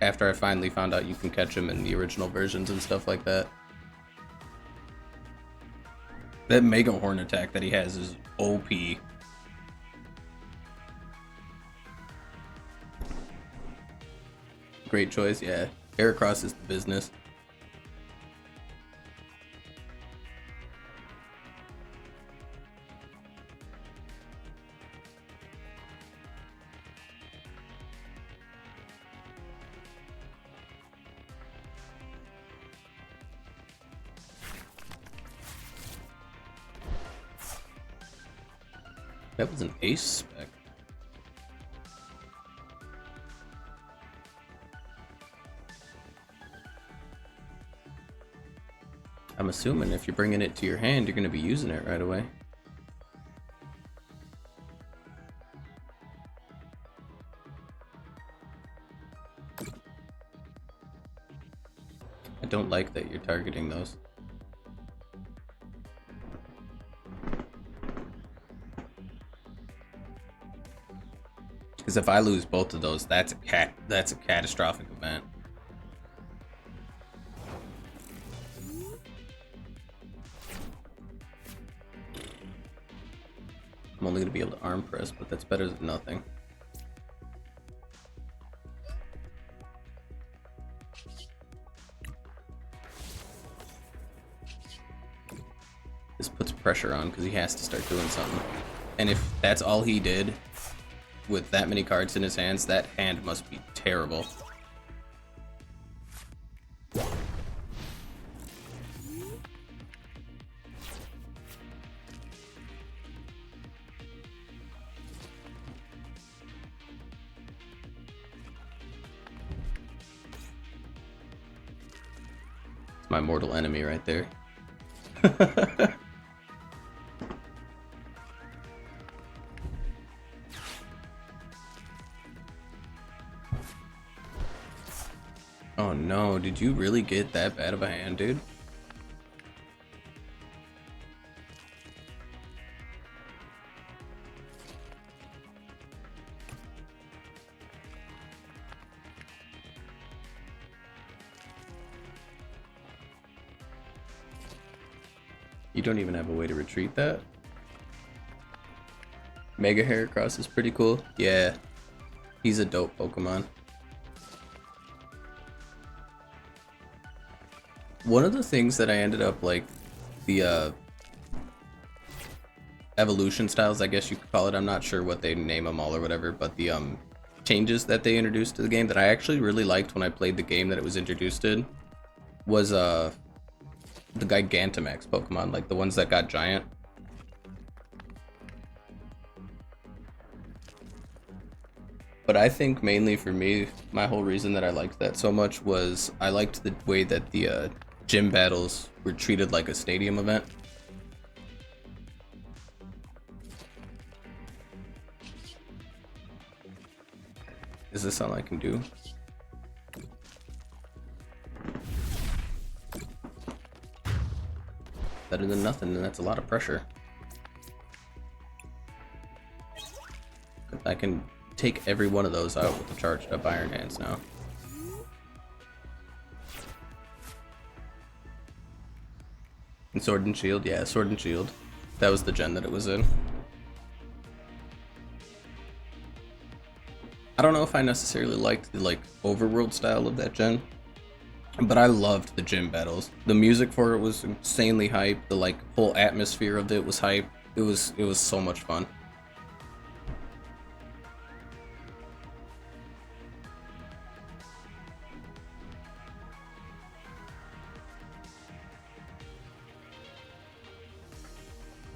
after I finally found out you can catch him in the original versions and stuff like that. That Mega Horn attack that he has is OP. Great choice, yeah. Heracross is the business. That was an ace spec. I'm assuming if you're bringing it to your hand, you're going to be using it right away. I don't like that you're targeting those. Because if I lose both of those, that's a catastrophic event. I'm only going to be able to arm press, but that's better than nothing. This puts pressure on because he has to start doing something. And if that's all he did with that many cards in his hands, that hand must be terrible. It's my mortal enemy right there. Oh no, did you really get that bad of a hand, dude? You don't even have a way to retreat that? Mega Heracross is pretty cool. Yeah, he's a dope Pokemon. One of the things that I ended up like, the evolution styles, I guess you could call it. I'm not sure what they name them all or whatever, but the changes that they introduced to the game that I actually really liked when I played the game that it was introduced in was the Gigantamax Pokemon, like the ones that got giant. But I think mainly for me, my whole reason that I liked that so much was I liked the way that the gym battles were treated like a stadium event. Is this all I can do? Better than nothing, and that's a lot of pressure. I can take every one of those out with the charged up Iron Hands now. And Sword and Shield, yeah, Sword and Shield. That was the gen that it was in. I don't know if I necessarily liked the overworld style of that gen, but I loved the gym battles. The music for it was insanely hype. The whole atmosphere of it was hype. It was so much fun.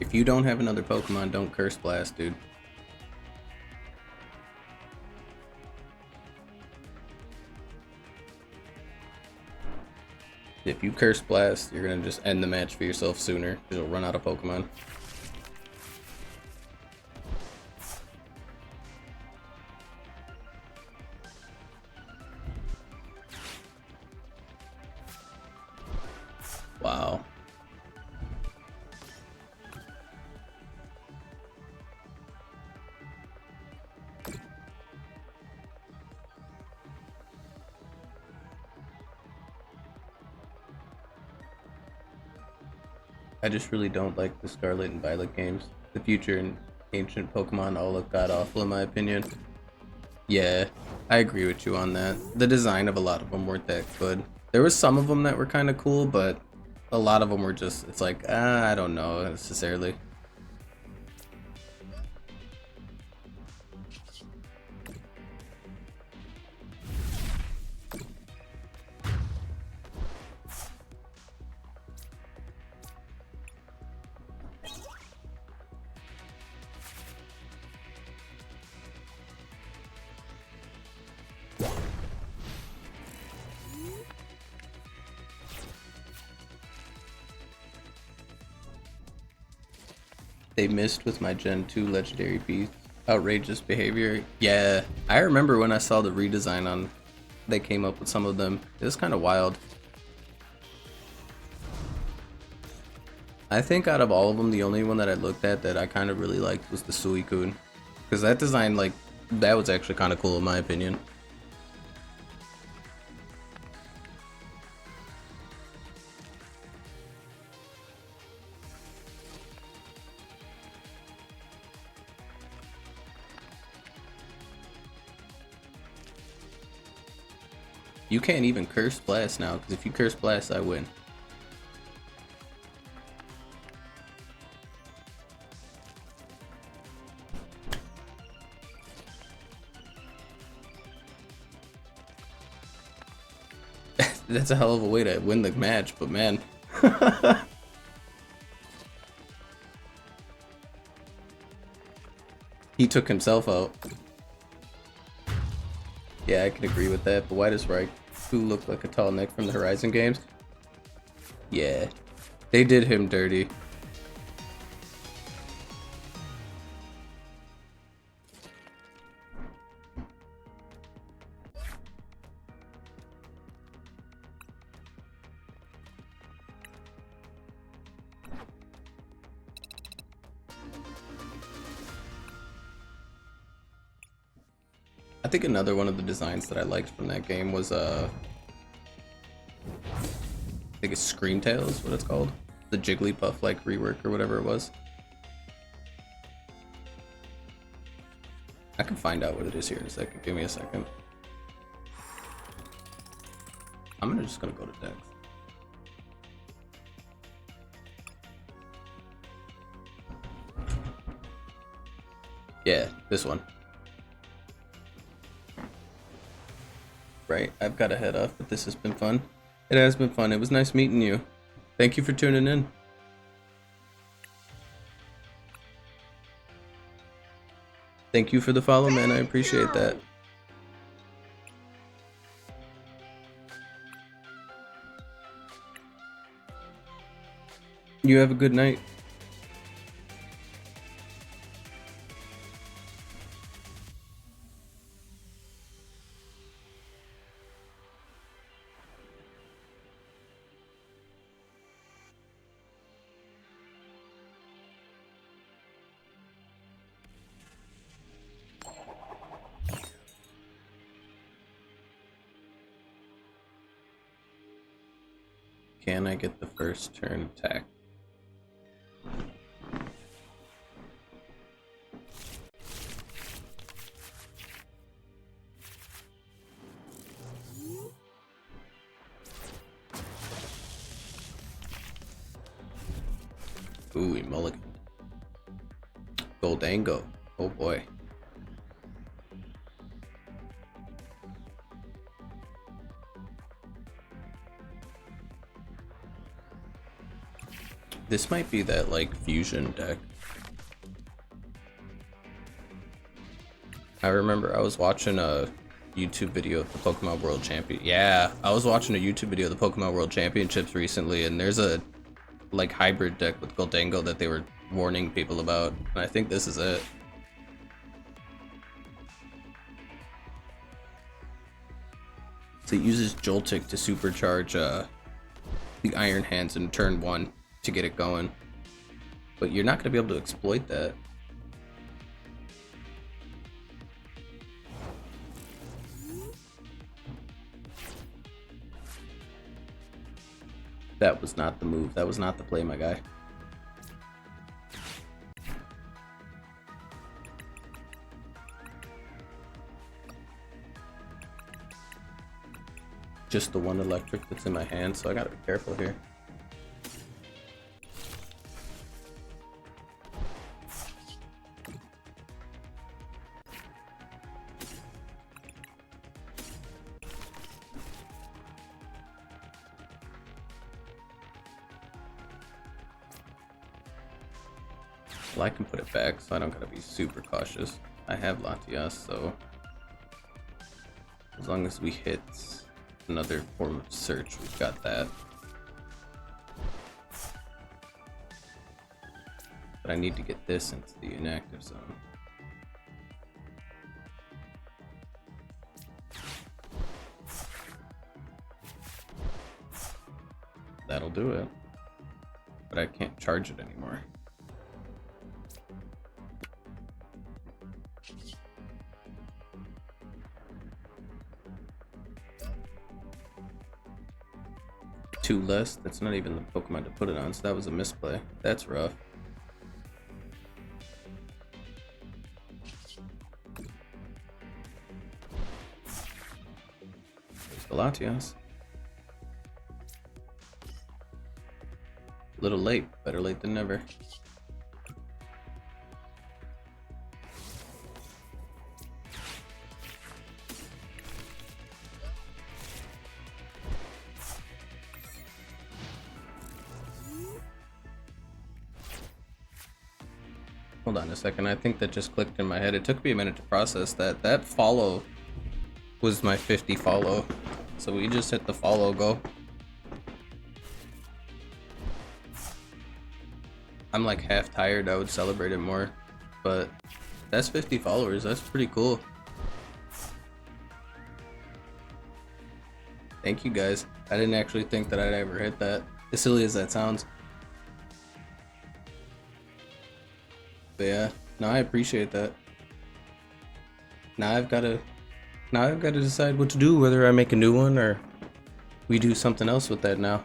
If you don't have another Pokemon, don't Curse Blast, dude. If you Curse Blast, you're gonna just end the match for yourself sooner, because you'll run out of Pokemon. Wow. I just really don't like the Scarlet and Violet games. The future and ancient Pokemon all look god awful in my opinion. Yeah, I agree with you on that. The design of a lot of them weren't that good. There was some of them that were kind of cool, but a lot of them were just, it's like, I don't know necessarily. They missed with my Gen 2 legendary beast. Outrageous behavior. Yeah, I remember when I saw the redesign on, they came up with some of them. It was kind of wild. I think out of all of them, the only one that I looked at that I kind of really liked was the Suicune. Because that design, like, that was actually kind of cool in my opinion. You can't even Curse Blast now, because if you Curse Blast, I win. That's a hell of a way to win the match, but man. He took himself out. Yeah, I can agree with that, but why does Raikou look like a tall neck from the Horizon games? Yeah, they did him dirty. I think another one of the designs that I liked from that game was I think it's Screamtail is what it's called. The Jigglypuff like rework or whatever it was. I can find out what it is here in a second. Give me a second. I'm just gonna go to Dex. Yeah, this one. Right, I've got to head off, but this has been fun. It has been fun. It was nice meeting you. Thank you for tuning in. Thank you for the follow, man. I appreciate that. You have a good night. Can I get the first turn attack? Ooh, he mulligan. Goldango. Oh boy. This might be that, like, fusion deck. I remember I was watching YouTube video of the Pokemon World Champion. Yeah, I was watching a YouTube video of the Pokemon World Championships recently, and there's a like hybrid deck with Goldango that they were warning people about, and I think this is it. So it uses Joltik to supercharge the Iron Hands in turn 1 to get it going. But you're not going to be able to exploit that. That was not the move. That was not the play, my guy. Just the one electric that's in my hand, so I gotta be careful here. Well, I can put it back, so I don't gotta be super cautious. I have Latias, so as long as we hit another form of search, we've got that. But I need to get this into the inactive zone. That'll do it. But I can't charge it anymore. Two less, that's not even the Pokemon to put it on, so that was a misplay. That's rough. There's the Latias. A little late, better late than never. Hold on a second, I think that just clicked in my head. It took me a minute to process that. That follow was my 50 follow. So we just hit the follow go. I'm like half tired, I would celebrate it more. But that's 50 followers, that's pretty cool. Thank you guys. I didn't actually think that I'd ever hit that, as silly as that sounds. But yeah, no, I appreciate that. Now I've got to decide what to do, whether I make a new one or we do something else with that now.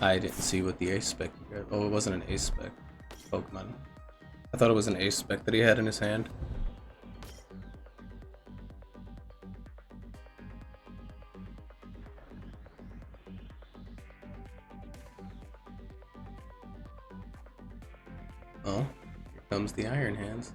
I didn't see what the ace spec you got. Oh, it wasn't an ace spec Pokemon. I thought it was an ace spec that he had in his hand. Oh, here comes the Iron Hands.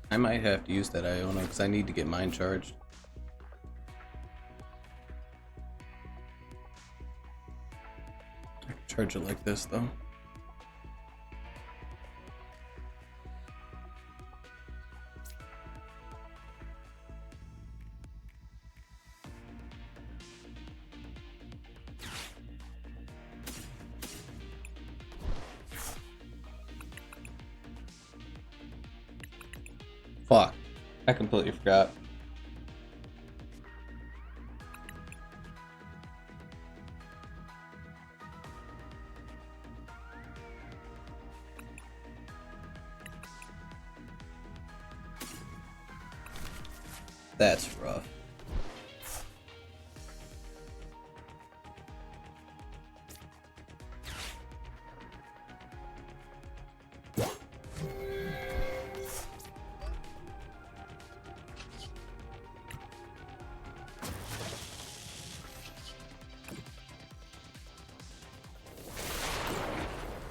I might have to use that Iona because I need to get mine charged. I can charge it like this though. Fuck, I completely forgot. That's rough.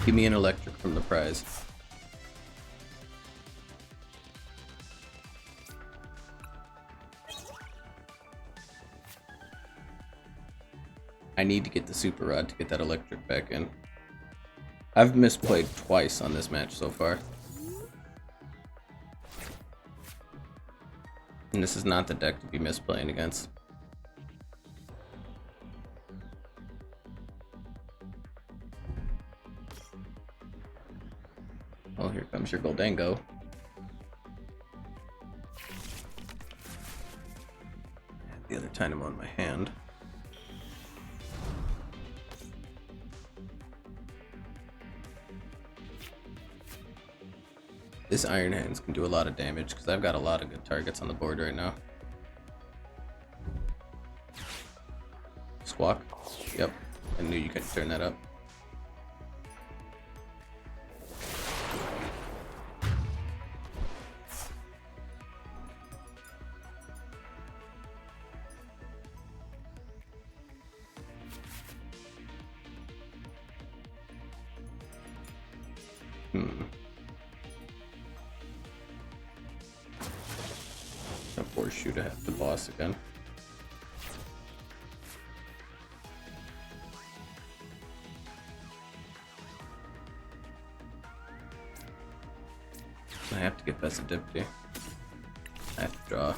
Give me an electric from the prize. I need to get the super rod to get that electric back in. I've misplayed twice on this match so far. And this is not the deck to be misplaying against. Well, here comes your Goldango. The other Tynamo in my hand. This Iron Hands can do a lot of damage because I've got a lot of good targets on the board right now. Squawk. Yep, I knew you could turn that up. A horseshoe to have the boss again. I have to get Pesadipty. I have to draw.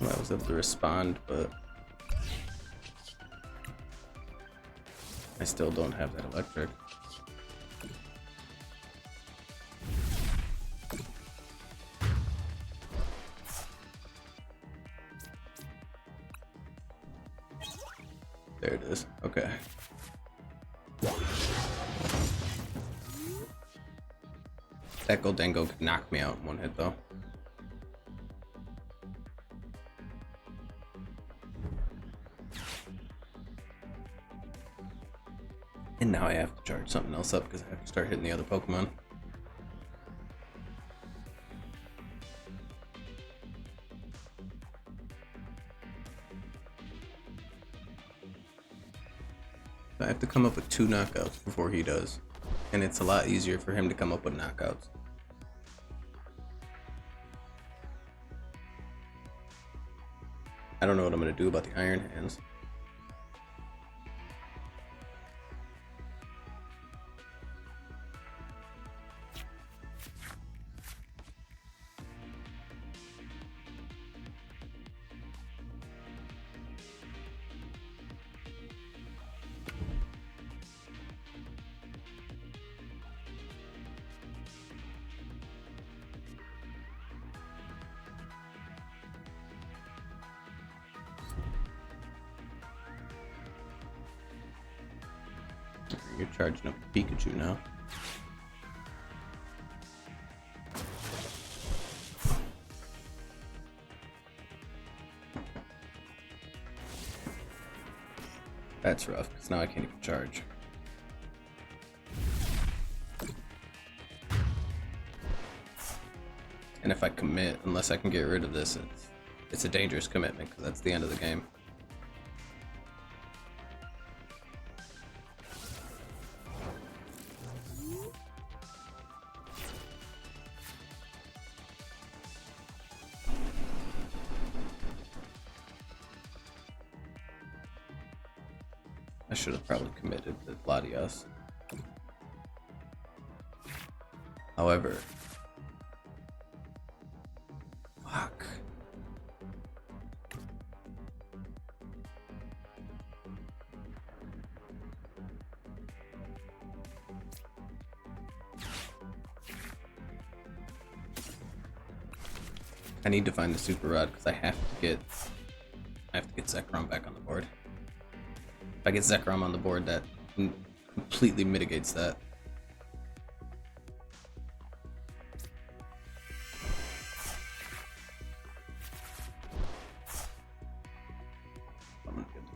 I was able to respond, but I still don't have that electric. There it is. Okay. That Goldango could knock me out in one hit though. And now I have to charge something else up because I have to start hitting the other Pokemon. I have to come up with 2 knockouts before he does. And it's a lot easier for him to come up with knockouts. I don't know what I'm going to do about the Iron Hands. You're charging up Pikachu now. That's rough, because now I can't even charge. And if I commit, unless I can get rid of this, it's a dangerous commitment, because that's the end of the game. I should have probably committed to Latias. However, fuck. I need to find the super rod because I have to get Zekrom back on the board. If I get Zekrom on the board, that completely mitigates that.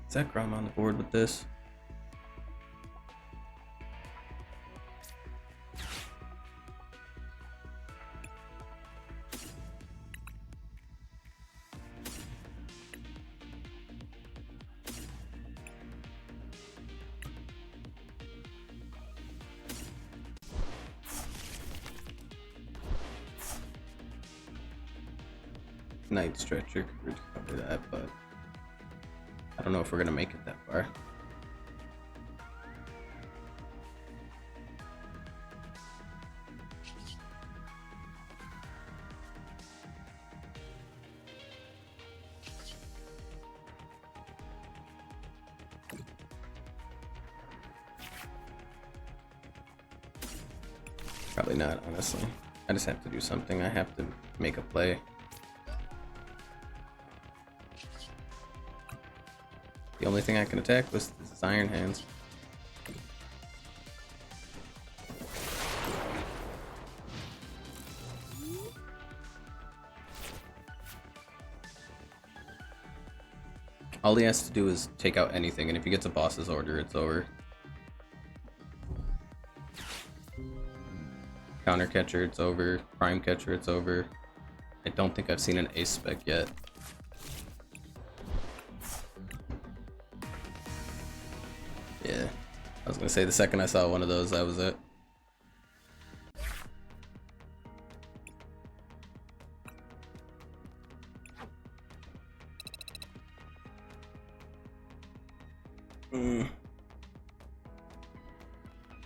Zekrom on the board with this. Night Stretcher could cover that, but I don't know if we're gonna make it that far. Probably not, honestly. I just have to do something. I have to make a play. The only thing I can attack was his Iron Hands. All he has to do is take out anything, and if he gets a boss's order, it's over. Counter Catcher, it's over. Prime Catcher, it's over. I don't think I've seen an Ace Spec yet. Yeah, I was gonna say the second I saw one of those, that was it.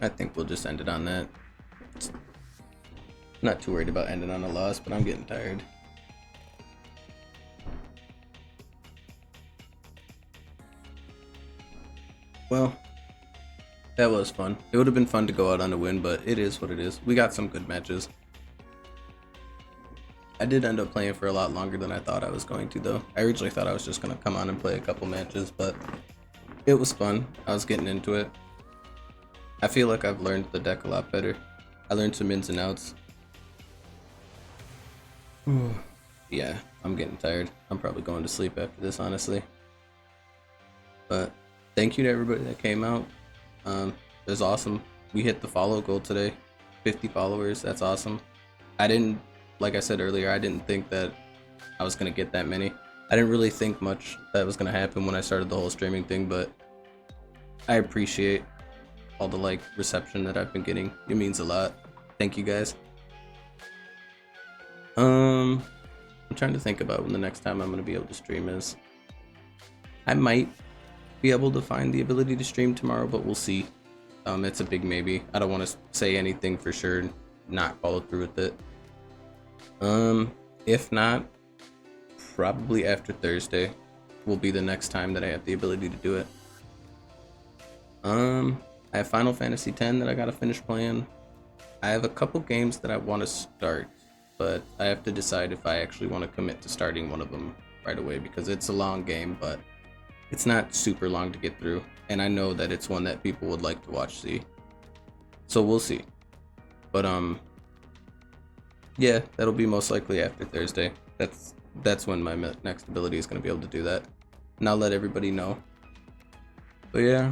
I think we'll just end it on that. Not too worried about ending on a loss, but I'm getting tired. Well, that was fun. It would have been fun to go out on a win, but it is what it is. We got some good matches. I did end up playing for a lot longer than I thought I was going to, though. I originally thought I was just going to come on and play a couple matches, but it was fun. I was getting into it. I feel like I've learned the deck a lot better. I learned some ins and outs. Yeah, I'm getting tired. I'm probably going to sleep after this, honestly. But thank you to everybody that came out. It was awesome. We hit the follow goal today. 50 followers, that's awesome. Like I said earlier, I didn't think that I was going to get that many. I didn't really think much that was going to happen when I started the whole streaming thing, but I appreciate all the reception that I've been getting. It means a lot. Thank you guys. I'm trying to think about when the next time I'm going to be able to stream is. I might be able to find the ability to stream tomorrow, but we'll see. It's a big maybe. I don't want to say anything for sure and not follow through with it. If not, probably after Thursday will be the next time that I have the ability to do it. I have Final Fantasy X that I gotta finish playing. I have a couple games that I want to start, but I have to decide if I actually want to commit to starting one of them right away, because it's a long game, but it's not super long to get through, and I know that it's one that people would like to see. So we'll see. But yeah, that'll be most likely after Thursday. That's when my next ability is going to be able to do that, and I'll let everybody know. But yeah,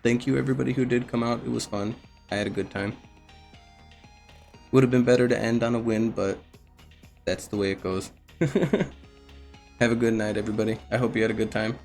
thank you everybody who did come out. It was fun. I had a good time. Would have been better to end on a win, but that's the way it goes. Have a good night, everybody. I hope you had a good time.